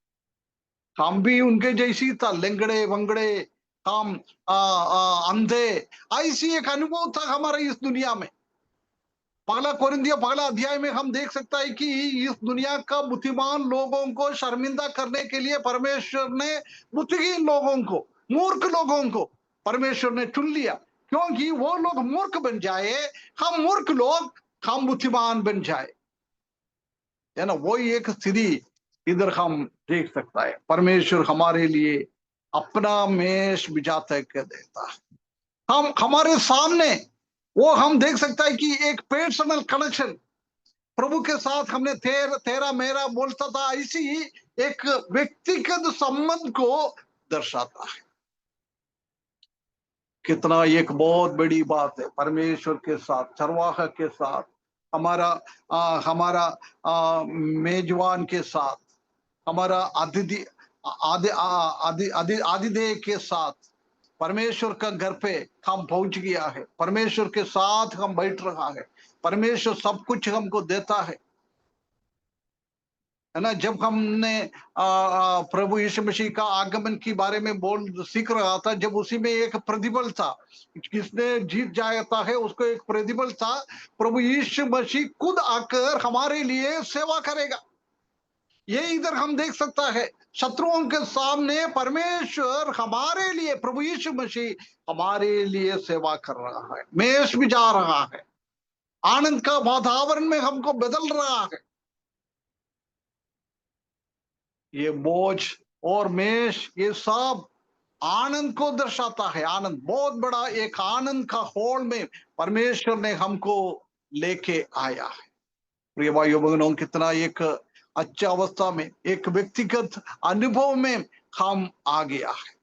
[SPEAKER 1] हम भी उनके जैसी था, लंगड़े वंगड़े, हम अंधे, ऐसी एक अनुभव था हमारा इस दुनिया में। पहला कोरिन्थियों पहला अध्याय में हम देख सकता है कि इस दुनिया का बुद्धिमान लोगों को शर्मिंदा करने के लिए परमेश्वर ने बुद्धिहीन लोगों को, मूर्ख लोगों को परमेश्वर ने चुन लिया, क्योंकि वो लोग मूर्ख बन जाए, हम मूर्ख लोग हम बुद्धिमान बन जाए, है ना। वही एक स्थिति इधर हम देख सकता है। परमेश्वर हमारे लिए अपना मेष बिछाते के देता है। हम हमारे सामने वो हम देख सकता है कि एक पर्सनल कनेक्शन प्रभु के साथ हमने तेरा मेरा बोलता था, ऐसी एक व्यक्तिगत संबंध को दर्शाता है। कितना एक बहुत बड़ी बात है परमेश्वर के साथ, चरवाहा के साथ, हमारा मेजबान के साथ, हमारा आदिदेय के साथ परमेश्वर का घर पे हम पहुंच गया है, परमेश्वर के साथ हम बैठ रहा है, परमेश्वर सब कुछ हमको देता है ना। जब हमने प्रभु यीशु मसीह का आगमन के बारे में सीख रहा था, जब उसी में एक प्रतिबल था, किसने जीत जाता है उसको एक प्रतिबल था, प्रभु यीशु मसीह खुद आकर हमारे लिए सेवा करेगा। ये इधर हम देख सकता है, शत्रुओं के सामने परमेश्वर हमारे लिए, प्रभु यीशु मसीह हमारे लिए सेवा कर रहा है, मेष भी जा रहा है, आनंद का वातावरण में हमको बदल रहा है। ये बोझ और मेष ये सब आनंद को दर्शाता है। आनंद, बहुत बड़ा एक आनंद का होल में परमेश्वर ने हमको लेके आया है। प्रिय भाइयों बहनों, कितना एक अच्छा अवस्था में, एक व्यक्तिगत अनुभव में हम आ गया है।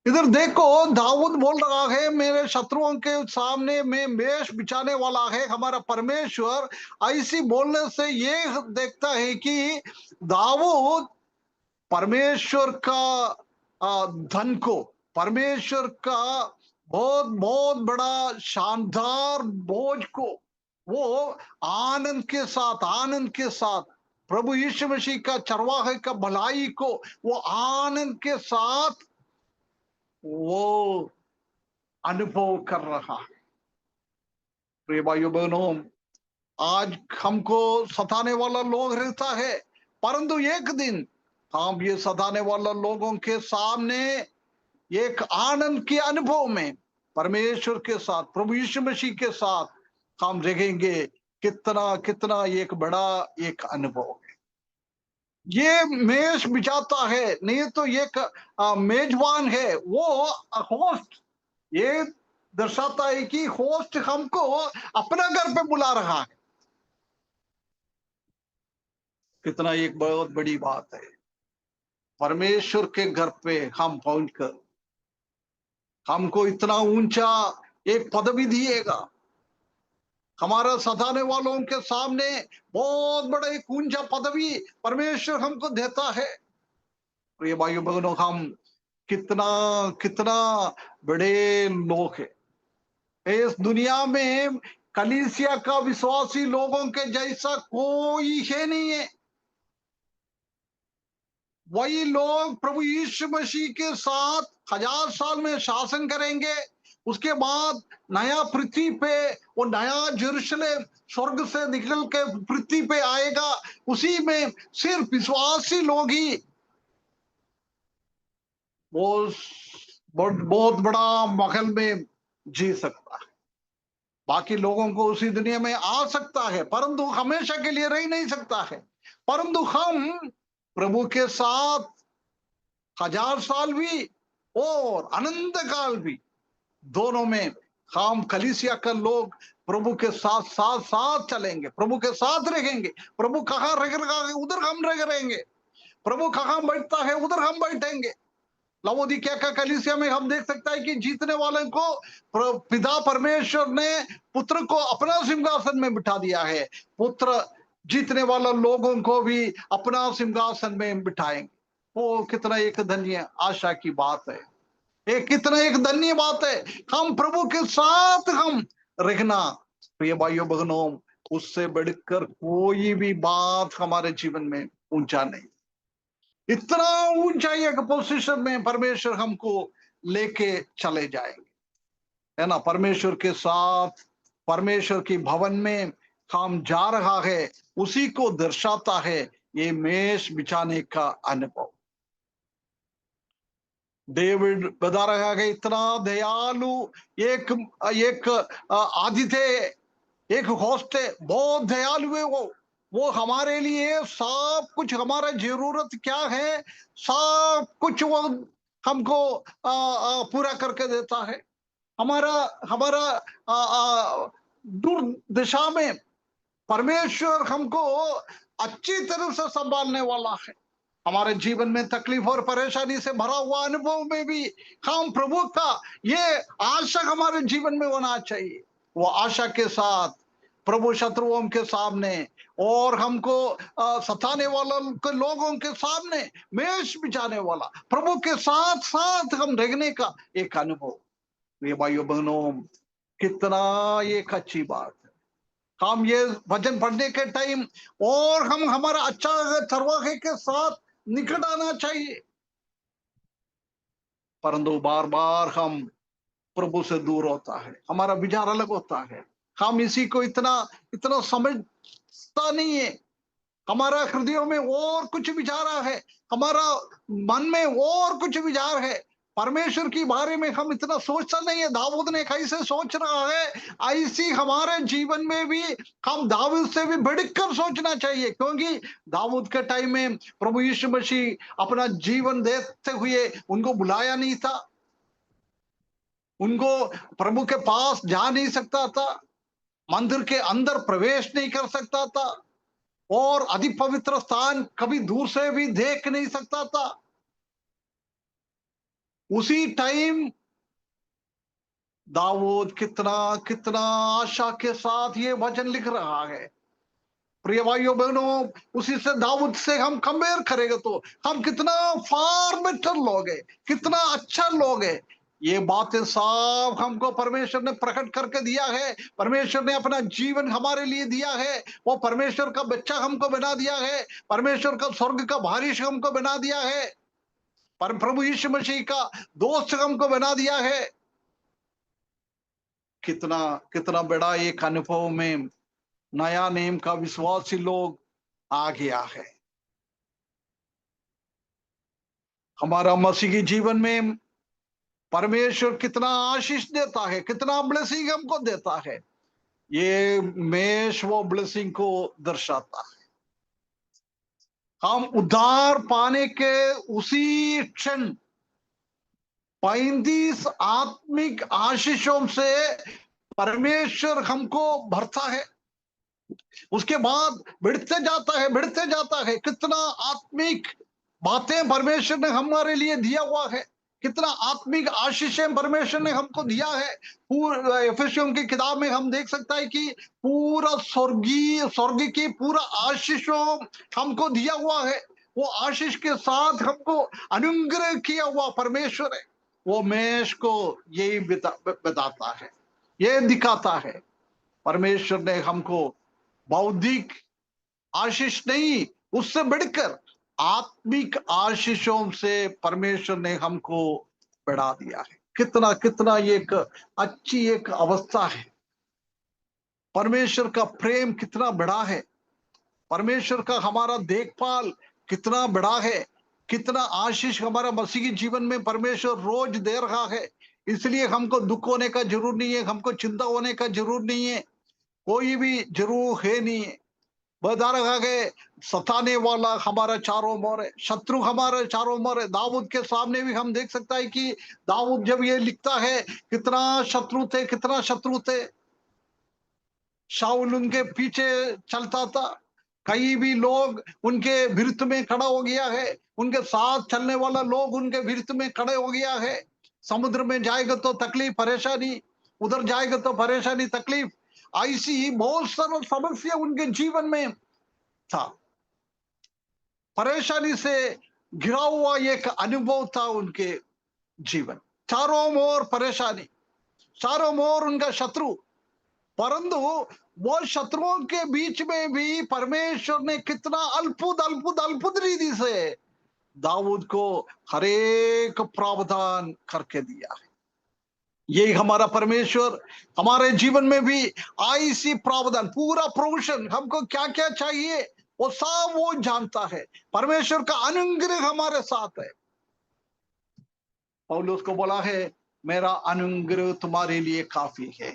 [SPEAKER 1] इधर देखो, दाऊद बोल रहा है, मेरे शत्रुओं के सामने में मेष बिछाने वाला है हमारा परमेश्वर। ऐसी बोलने से ये देखता है कि दाऊद परमेश्वर का धन को, परमेश्वर का बहुत बहुत बड़ा शानदार बोझ को वो आनंद के साथ प्रभु यीशु मसीह का चरवाहे का भलाई को वो आनंद के साथ वो अनुभव कर रहा है। प्रिय भाइयों बहनों, आज हमको सताने वाला लोग रहता है, परंतु एक दिन हम ये सताने वाला लोगों के सामने एक आनंद के अनुभव में परमेश्वर के साथ, प्रभु यीशु मसीह के साथ हम रहेंगे। कितना कितना एक बड़ा एक अनुभव है। ये मेष बिछाता है, नहीं तो एक मेजबान है, वो होस्ट। ये दर्शाता है कि होस्ट हमको अपना घर पे बुला रहा है। कितना एक बहुत बड़ी बात है, परमेश्वर के घर पे हम पहुंचकर हमको इतना ऊंचा एक पदवी दिएगा। हमारा सताने वालों के सामने बहुत बड़ा एक ऊंचा पदवी परमेश्वर हमको देता है। प्रिय भाइयों बहनों, हम कितना कितना बड़े लोग हैं इस दुनिया में। कलीसिया का विश्वासी लोगों के जैसा कोई है नहीं है। वही लोग प्रभु यीशु मसीह के साथ 1000 साल में शासन करेंगे। उसके बाद नया पृथ्वी पे वो नया जेरूशलेम स्वर्ग से निकल के पृथ्वी पे आएगा। उसी में सिर्फ विश्वासी लोग ही वो बहुत बड़ा महल में जी सकता है। बाकी लोगों को उसी दुनिया में आ सकता है, परंतु हमेशा के लिए रह नहीं सकता है। परंतु हम प्रभु के साथ 1000 साल भी और अनंत काल भी, दोनों में हम कलीसिया का लोग प्रभु के साथ साथ साथ चलेंगे, प्रभु के साथ रहेंगे। प्रभु कहाँ रह रहा है उधर हम रहेंगे, प्रभु कहाँ बैठता है उधर हम बैठेंगे। लवोदिकिया का कलीसिया में हम देख सकता है कि जीतने वाले को पिता परमेश्वर ने पुत्र को अपना सिंहासन में बिठा दिया है। पुत्र जीतने वाला लोगों को भी अपना सिंहासन में बिठाएंगे। वो कितना एक धन्य आशा की बात है, एक कितना एक धन्य बात है। हम प्रभु के साथ हम रहना, प्रिय भाइयों बहनों, उससे बढ़कर कोई भी बात हमारे जीवन में ऊंचा नहीं। इतना ऊंचा एक पोजीशन में परमेश्वर हमको लेके चले जाएंगे, है ना। परमेश्वर के साथ परमेश्वर की भवन में हम जा रहा है, उसी को दर्शाता है ये मेष बिछाने का अनुभव। डेविड बता रहा है, इतना दयालु एक एक आदित्य एक होस्ट है, बहुत दयालु है वो। वो हमारे लिए सब कुछ, हमारा जरूरत क्या है सब कुछ वो हमको पूरा करके देता है। हमारा हमारा दूर दिशा में परमेश्वर हमको अच्छी तरह से संभालने वाला है। हमारे जीवन में तकलीफ और परेशानी से भरा हुआ अनुभव में भी हम प्रभु का ये आशा हमारे जीवन में होना चाहिए। वो आशा के साथ प्रभु शत्रुओं के सामने और हमको सताने वाला के लोगों के सामने मेष बिछाने वाला प्रभु के साथ साथ हम रहने का एक अनुभव। ये भाइयों बहनों, कितना एक अच्छी बात है। हम ये भजन पढ़ने के टाइम और हम हमारा अच्छा चरवाहे के साथ निकट आना चाहिए, परंतु बार बार हम प्रभु से दूर होता है, हमारा विचार अलग होता है, हम इसी को इतना इतना समझता नहीं है। हमारा हृदयों में और कुछ विचार है, हमारा मन में और कुछ विचार है, परमेश्वर की बारे में हम इतना सोचता नहीं है। दाऊद ने कैसे सोच रहा है ऐसी हमारे जीवन में भी हम दाऊद से भी बढ़कर सोचना चाहिए, क्योंकि दाऊद के टाइम में प्रभु यीशु मसीह अपना जीवन देते हुए उनको बुलाया नहीं था, उनको प्रभु के पास जा नहीं सकता था, मंदिर के अंदर प्रवेश नहीं कर सकता था और अति पवित्र स्थान कभी दूर से भी देख नहीं सकता था। उसी टाइम दाऊद कितना कितना आशा के साथ ये वचन लिख रहा है। प्रिय भाइयों बहनों, उसी से दाऊद से हम कंपेयर करेंगे तो हम कितना फार बेटर लोग हैं, कितना अच्छा लोग हैं। ये बातें सब हमको परमेश्वर ने प्रकट करके दिया है, परमेश्वर ने अपना जीवन हमारे लिए दिया है, वो परमेश्वर का बच्चा हमको बना दिया है, परमेश्वर का स्वर्ग का वारिस हमको बना दिया है, पर प्रभु यीशु मसीह का दोस्त हमको बना दिया है। कितना कितना बड़ा एक अनुभव में नया नेम का विश्वासी लोग आ गया है। हमारा मसीही जीवन में परमेश्वर कितना आशीष देता है, कितना ब्लेसिंग हमको देता है, ये मेष वो ब्लेसिंग को दर्शाता है। हम उद्धार पाने के उसी क्षण 35 आत्मिक आशीषों से परमेश्वर हमको भरता है, उसके बाद बढ़ते जाता है। कितना आत्मिक बातें परमेश्वर ने हमारे लिए दिया हुआ है, कितना आत्मिक आशीषें परमेश्वर ने हमको दिया है। एफेसियों की किताब में हम देख सकता है कि पूरा स्वर्ग की पूरा आशीषों हमको दिया हुआ है। वो आशीष के साथ हमको अनुग्रह किया हुआ परमेश्वर है। वो मेष को यही बताता है, ये दिखाता है। परमेश्वर ने हमको बौद्धिक आशीष नहीं, उससे बढ़कर आत्मिक आशीषों से परमेश्वर ने हमको बढ़ा दिया है। कितना कितना एक अच्छी एक अवस्था है। परमेश्वर का प्रेम कितना बड़ा है, परमेश्वर का हमारा देखभाल कितना बड़ा है, कितना आशीष हमारा मसीही जीवन में परमेश्वर रोज दे रहा है। इसलिए हमको दुख होने का जरूर नहीं है, हमको चिंता होने का जरूर नहीं है, कोई भी जरूर है नहीं है। बता रहा है सताने वाला हमारा चारों ओर है, शत्रु हमारे चारों ओर है। दाऊद के सामने भी हम देख सकता है कि दाऊद जब ये लिखता है कितना शत्रु थे, कितना शत्रु थे। शाऊल उनके पीछे चलता था, कई भी लोग उनके विरुद्ध में खड़ा हो गया है, उनके साथ चलने वाला लोग उनके विरुद्ध में खड़े हो गया है। समुद्र में जाएगा तो तकलीफ परेशानी, उधर जाएगा तो परेशानी तकलीफ, ऐसी बहुत सारी समस्या उनके जीवन में था। परेशानी से घिरा हुआ एक अनुभव था उनके जीवन, चारों ओर परेशानी, चारों ओर उनका शत्रु, परंतु वो शत्रुओं के बीच में भी परमेश्वर ने कितना अद्भुत अद्भुत अद्भुत रीति से दाऊद को हरेक प्रावधान करके दिया है। यही हमारा परमेश्वर हमारे जीवन में भी ऐसी प्रावधान, पूरा प्रोविजन, हमको क्या क्या चाहिए वो सब वो जानता है। परमेश्वर का अनुग्रह हमारे साथ है। पौलुस को बोला है मेरा अनुग्रह तुम्हारे लिए काफी है।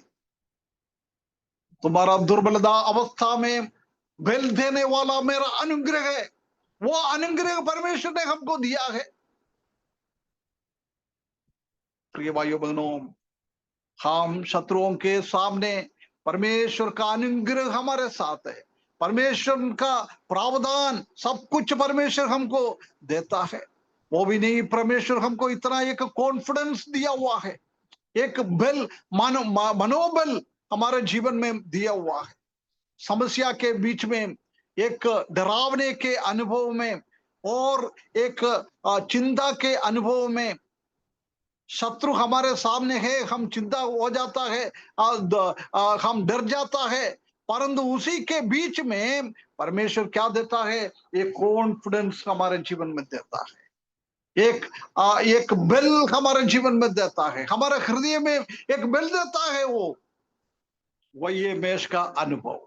[SPEAKER 1] तुम्हारा दुर्बलता अवस्था में बेल देने वाला मेरा अनुग्रह है। वो अनुग्रह परमेश्वर ने हमको दिया है। प्रिय भाइयों बहनों, हम शत्रुओं के सामने परमेश्वर का अनुग्रह हमारे साथ है। परमेश्वर का प्रावधान सब कुछ परमेश्वर हमको देता है। वो भी नहीं, परमेश्वर हमको इतना एक कॉन्फिडेंस दिया हुआ है, एक बल मनोबल हमारे जीवन में दिया हुआ है। समस्या के बीच में, एक डरावने के अनुभव में और एक चिंता के अनुभव में, शत्रु हमारे सामने है, हम चिंता हो जाता है, हम डर जाता है, परंतु उसी के बीच में परमेश्वर क्या देता है? एक कॉन्फिडेंस हमारे जीवन में देता है, एक बल हमारे जीवन में देता है, हमारे हृदय में एक बल देता है। वो वही है मेष का अनुभव।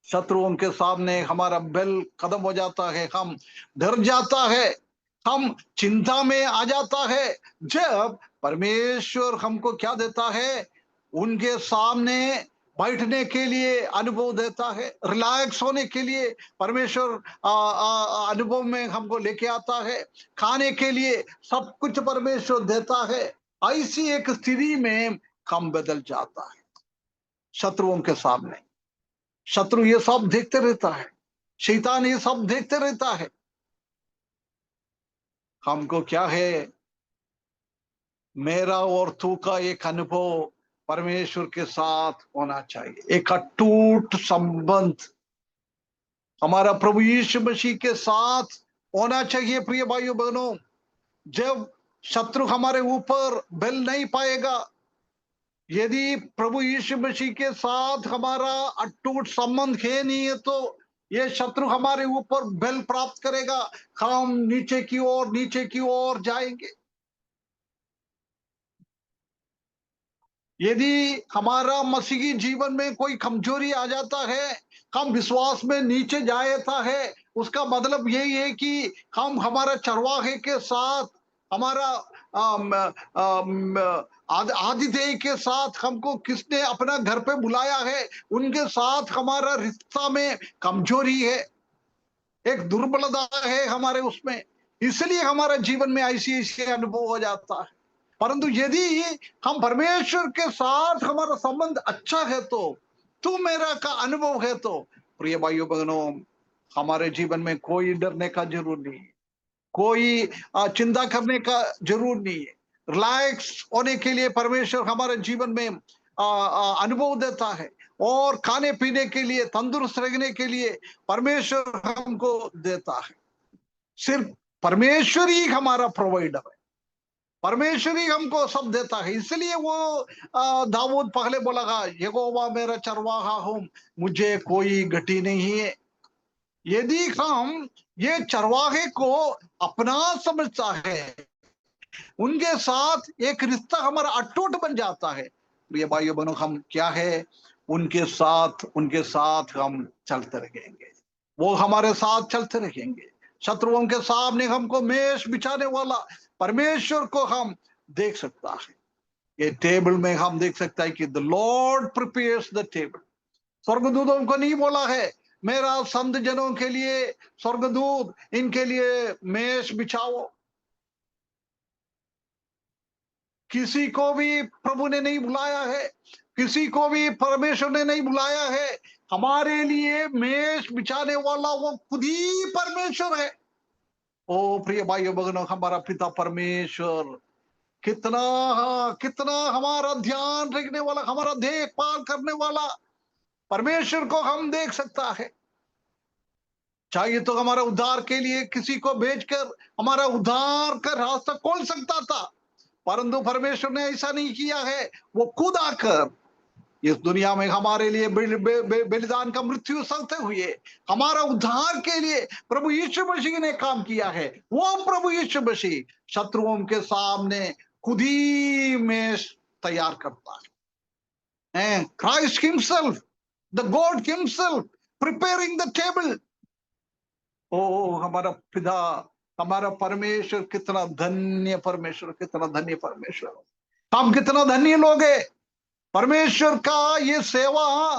[SPEAKER 1] शत्रुओं के सामने हमारा बल खत्म हो जाता है, हम डर जाता है, हम चिंता में आ जाता है। जब परमेश्वर हमको क्या देता है? उनके सामने बैठने के लिए अनुभव देता है, रिलैक्स होने के लिए परमेश्वर अनुभव में हमको लेके आता है, खाने के लिए सब कुछ परमेश्वर देता है। ऐसी एक स्थिति में हम बदल जाता है। शत्रुओं के सामने शत्रु ये सब देखते रहता है, शैतान ये सब देखते रहता है। हमको क्या है? मेरा और तू का एक अनुभव परमेश्वर के साथ होना चाहिए, एक अटूट संबंध हमारा प्रभु यीशु मसीह के साथ होना चाहिए। प्रिय भाइयों बहनों, जब शत्रु हमारे ऊपर बल नहीं पाएगा, यदि प्रभु यीशु मसीह के साथ हमारा अटूट संबंध है नहीं है, तो ये शत्रु हमारे ऊपर बल प्राप्त करेगा, हम नीचे की ओर जाएंगे। यदि हमारा मसीही जीवन में कोई कमजोरी आ जाता है, हम विश्वास में नीचे जाता है, उसका मतलब यही है कि हम हमारा चरवाहे के साथ, हमारा आदिदेव के साथ हमको किसने अपना घर पे बुलाया है, उनके साथ हमारा रिश्ता में कमजोरी है, एक दुर्बलता है हमारे उसमें, इसलिए हमारा जीवन में ऐसी ऐसी अनुभव हो जाता है। परंतु यदि हम परमेश्वर के साथ हमारा संबंध अच्छा है, तो तू मेरा का अनुभव है, तो प्रिय भाइयों बहनों, हमारे जीवन में कोई डरने का जरूर नहीं है, कोई चिंता करने का जरूर नहीं है। रिलैक्स होने के लिए परमेश्वर हमारे जीवन में अनुभव देता है, और खाने पीने के लिए, तंदुरुस्त रहने के लिए परमेश्वर हमको देता है। सिर्फ परमेश्वर ही हमारा प्रोवाइडर है, परमेश्वर ही हमको सब देता है। इसलिए वो दाऊद पहले बोला, यहोवा मेरा चरवाहा हूं, मुझे कोई घटी नहीं है। यदि हम ये चरवाहे को अपना समझता है, उनके साथ एक रिश्ता हमारा अटूट बन जाता है, प्रिय भाइयों बहनों, हम क्या है? उनके साथ हम चलते रहेंगे, वो हमारे साथ चलते रहेंगे। शत्रुओं के सामने हमको मेष बिछाने वाला परमेश्वर को हम देख सकता है। ये टेबल में हम देख सकता है कि the Lord prepares the table. स्वर्गदूतों को नहीं बोला है, मेरा संत जनों के लिए स्वर्गदूत इनके लिए मेष बिछाओ। किसी को भी प्रभु ने नहीं बुलाया है, किसी को भी परमेश्वर ने नहीं बुलाया है। हमारे लिए मेष बिछाने वाला वो खुद ही परमेश्वर है। ओ प्रिय भाइयों बहनों, हमारा पिता परमेश्वर कितना कितना हमारा ध्यान रखने वाला, हमारा देखभाल करने वाला परमेश्वर को हम देख सकता है। चाहिए तो हमारा उद्धार के लिए किसी को भेजकर हमारा उद्धार का रास्ता खोल सकता था, परंतु परमेश्वर ने ऐसा नहीं किया है। वो खुद आकर इस दुनिया में हमारे लिए बलिदान का मृत्यु सहते हुए हमारा उद्धार के लिए प्रभु यीशु मसीह ने काम किया है। वो प्रभु यीशु मसीह शत्रुओं के सामने खुद ही में तैयार करता है। Christ himself, the God himself preparing the table. ओ हमारा पिता, हमारा परमेश्वर कितना धन्य परमेश्वर, कितना धन्य परमेश्वर। हम कितना धन्य लोग हैं। परमेश्वर का ये सेवा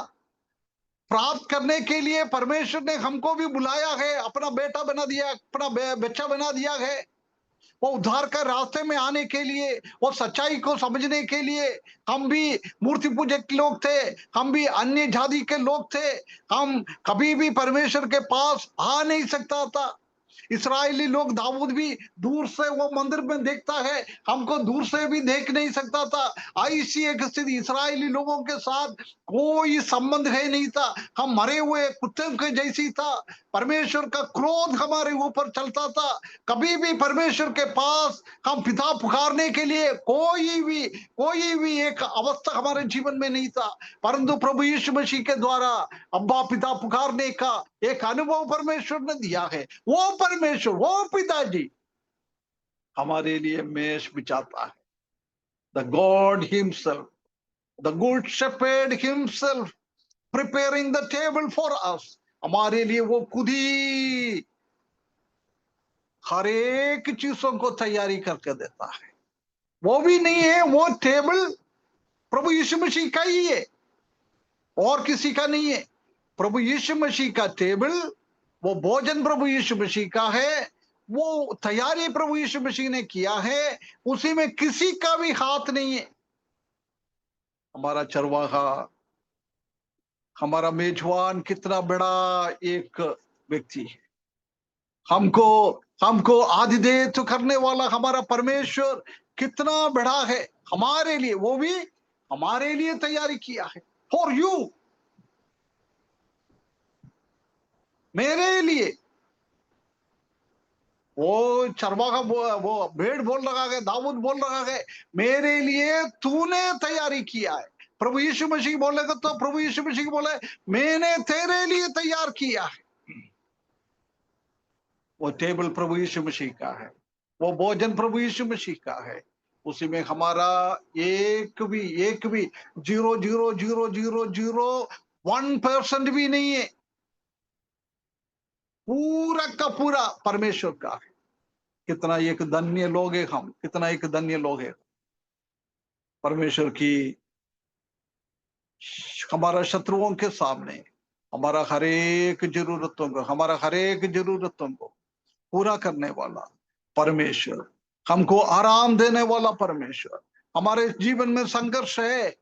[SPEAKER 1] प्राप्त करने के लिए परमेश्वर ने हमको भी बुलाया है, अपना बेटा बना दिया, अपना बच्चा बना दिया है। वो उद्धार के रास्ते में आने के लिए, वो सच्चाई को समझने के लिए। हम भी मूर्ति पूजक लोग थे, हम भी अन्य जाति के लोग थे, हम कभी भी परमेश्वर के पास आ नहीं सकता था। इस्राएली लोग, दाऊद भी दूर से वो मंदिर में देखता है, हमको दूर से भी देख नहीं सकता था। ऐसी एक स्थिति, इस्राएली लोगों के साथ कोई संबंध है नहीं था, हम मरे हुए कुत्ते के जैसी था। परमेश्वर का क्रोध हमारे ऊपर चलता था। कभी भी परमेश्वर के पास हम पिता पुकारने के लिए कोई भी एक अवस्था हमारे जीवन में नहीं था। परंतु प्रभु यीशु मसीह के द्वारा अब्बा पिता पुकारने का एक अनुभव परमेश्वर ने दिया है। वो परमेश्वर, वो पिताजी हमारे लिए मेज बिछाता है। The God himself, the good shepherd himself preparing the table for us. हमारे लिए वो खुद ही हर एक चीजों को तैयारी करके देता है। वो भी नहीं है, वो टेबल प्रभु यीशु मसीह का ही है, और किसी का नहीं है। प्रभु यीशु मसीह का टेबल, वो भोजन प्रभु यीशु मसीह का है, वो तैयारी प्रभु यीशु मसीह ने किया है, उसी में किसी का भी हाथ नहीं है। हमारा चरवाहा, हमारा मेजबान कितना बड़ा एक व्यक्ति है। हमको आतिथ्य करने वाला हमारा परमेश्वर कितना बड़ा है हमारे लिए, वो भी हमारे लिए तैयारी किया है। फॉर यू, मेरे लिए। वो चरवाहा वो भेड़ बोल रहा है, दाऊद बोल रहा है, मेरे लिए तूने तैयारी किया है। प्रभु यीशु मसीह बोलेगा तो प्रभु यीशु मसीह बोले, मैंने तेरे लिए तैयार किया है। वो टेबल प्रभु यीशु मसीह का है, वो भोजन प्रभु यीशु मसीह का है। उसी में हमारा एक भी 0.00001% भी नहीं है, पूरा का पूरा परमेश्वर का है। कितना एक धन्य लोग है हम, कितना एक धन्य लोग है। परमेश्वर की हमारा शत्रुओं के सामने हमारा हर एक जरूरतों को पूरा करने वाला परमेश्वर, हमको आराम देने वाला परमेश्वर। हमारे जीवन में संघर्ष है,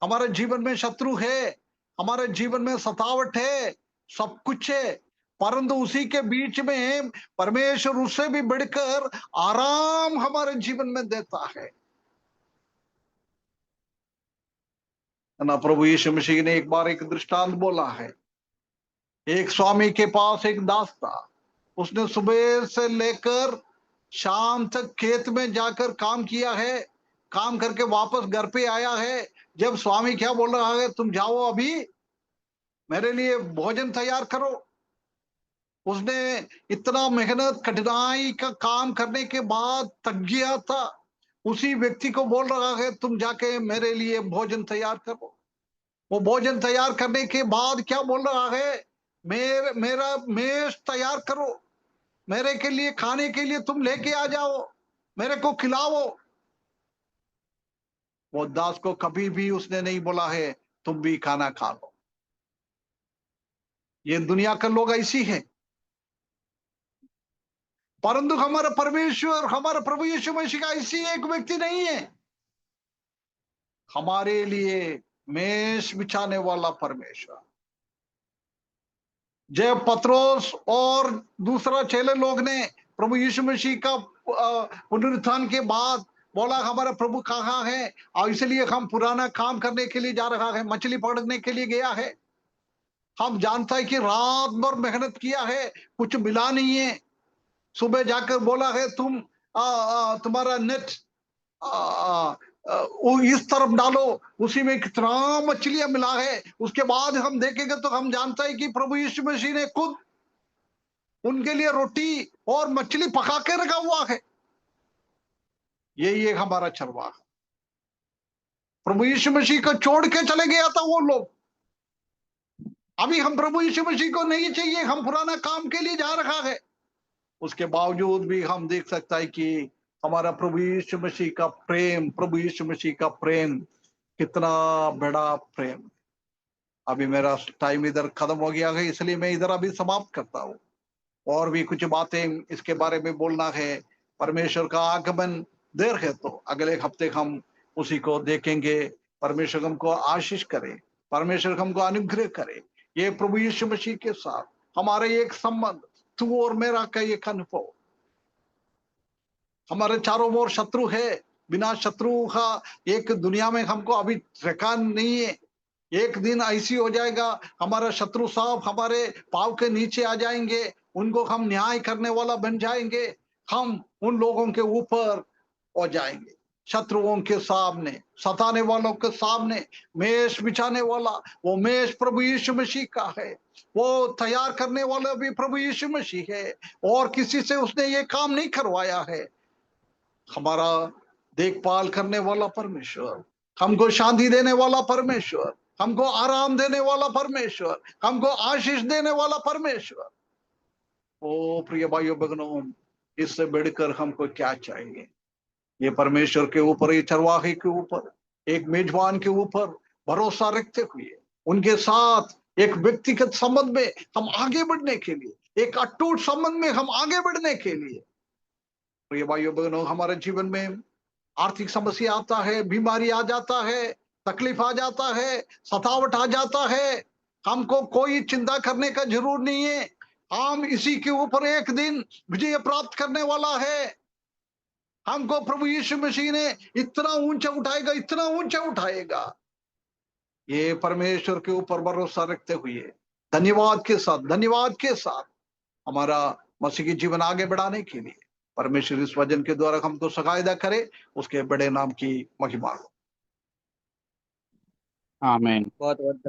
[SPEAKER 1] हमारे जीवन में शत्रु है, हमारे जीवन में सतावट है, सब कुछ है, परंतु उसी के बीच में परमेश्वर उससे भी बढ़कर आराम हमारे जीवन में देता है ना। प्रभु यीशु मसीह ने एक बार एक दृष्टांत बोला है। एक स्वामी के पास एक दास था, उसने सुबह से लेकर शाम तक खेत में जाकर काम किया है, काम करके वापस घर पे आया है। जब स्वामी क्या बोल रहा है, तुम जाओ अभी मेरे लिए भोजन तैयार करो। उसने इतना मेहनत कठिनाई का काम करने के बाद थक गया था, उसी व्यक्ति को बोल रहा है तुम जाके मेरे लिए भोजन तैयार करो। वो भोजन तैयार करने के बाद क्या बोल रहा है, मेरा मेज तैयार करो, मेरे के लिए खाने के लिए तुम लेके आ जाओ, मेरे को खिलाओ। वो दास को कभी भी उसने नहीं बोला है तुम भी खाना खा लो। ये दुनिया के लोग ऐसी है, परंतु हमारा परमेश्वर, हमारा प्रभु यीशु मसीह का ऐसी एक व्यक्ति नहीं है। हमारे लिए मेष बिछाने वाला परमेश्वर। जब पत्रोस और दूसरा चेले लोग ने प्रभु यीशु मसीह का पुनरुत्थान के बाद बोला हमारा प्रभु कहाँ है, और इसलिए हम पुराना काम करने के लिए जा रहा है, मछली पकड़ने के लिए गया है। हम जानता है कि रात भर मेहनत किया है, कुछ मिला नहीं है। सुबह जाकर बोला है तुम तुम्हारा नेट इस तरफ डालो, उसी में कितना मछलियां मिला है। उसके बाद हम देखेंगे तो हम जानता है कि प्रभु यीशु मसीह ने खुद उनके लिए रोटी और मछली पका के रखा हुआ है। यही है हमारा चरवाहा। प्रभु यीशु मसीह को छोड़ के चले गया था वो लोग। अभी हम प्रभु यीशु मसीह को नहीं चाहिए, हम पुराना काम के लिए जा रहा है। उसके बावजूद भी हम देख सकता है कि हमारा प्रभु यीशु मसीह का प्रेम, प्रभु यीशु मसीह का प्रेम कितना बड़ा प्रेम। अभी मेरा टाइम इधर खत्म हो गया है, इसलिए मैं इधर अभी समाप्त करता हूँ। और भी कुछ बातें इसके बारे में बोलना है। परमेश्वर का आगमन देर है तो अगले हफ्ते हम उसी को देखेंगे। परमेश्वर हमको आशीष करे, परमेश्वर हमको अनुग्रह करे। ये प्रभु यीशु मसीह के साथ हमारे एक संबंध, तू और मेरा का एक अनुभव। हमारे चारों ओर शत्रु है, बिना शत्रु का एक दुनिया में हमको अभी रखा नहीं है। एक दिन ऐसी हो जाएगा, हमारा शत्रु साहब हमारे पाँव के नीचे आ जाएंगे, उनको हम न्याय करने वाला बन जाएंगे। हम उन लोगों के ऊपर हो जाएंगे, शत्रुओं के सामने, सताने वालों के सामने मेष बिछाने वाला वो मेष प्रभु यीशु मसीह का है। वो तैयार करने वाला भी प्रभु यीशु मसीह है, और किसी से उसने ये काम नहीं करवाया है। हमारा देखभाल करने वाला परमेश्वर, हमको शांति देने वाला परमेश्वर, हमको आराम देने वाला परमेश्वर, हमको आशीष देने वाला परमेश्वर। ओ प्रिय भाइयों बहनों, इससे बढ़कर हमको क्या चाहिए? ये परमेश्वर के ऊपर, ये चरवाहे के ऊपर, एक मेजबान के ऊपर भरोसा रखते हुए उनके साथ एक व्यक्तिगत संबंध में हम आगे बढ़ने के लिए, एक अटूट संबंध में हम आगे बढ़ने के लिए, प्रिय भाइयों बहनों, हमारे जीवन में आर्थिक समस्या आता है, बीमारी आ जाता है, तकलीफ आ जाता है, सतावट आ जाता है, हमको कोई चिंता करने का जरूर नहीं है। हम इसी के ऊपर एक दिन विजय प्राप्त करने वाला है। हमको प्रभु यीशु मसीह ने इतना ऊंचा उठाएगा, इतना ऊंचा उठाएगा। ये परमेश्वर के ऊपर भरोसा रखते हुए धन्यवाद के साथ हमारा मसीह की जीवन आगे बढ़ाने के लिए परमेश्वर इस वचन के द्वारा हमको सहायता करे, उसके बड़े नाम की महिमा हो।
[SPEAKER 2] आमीन। बहुत बहुत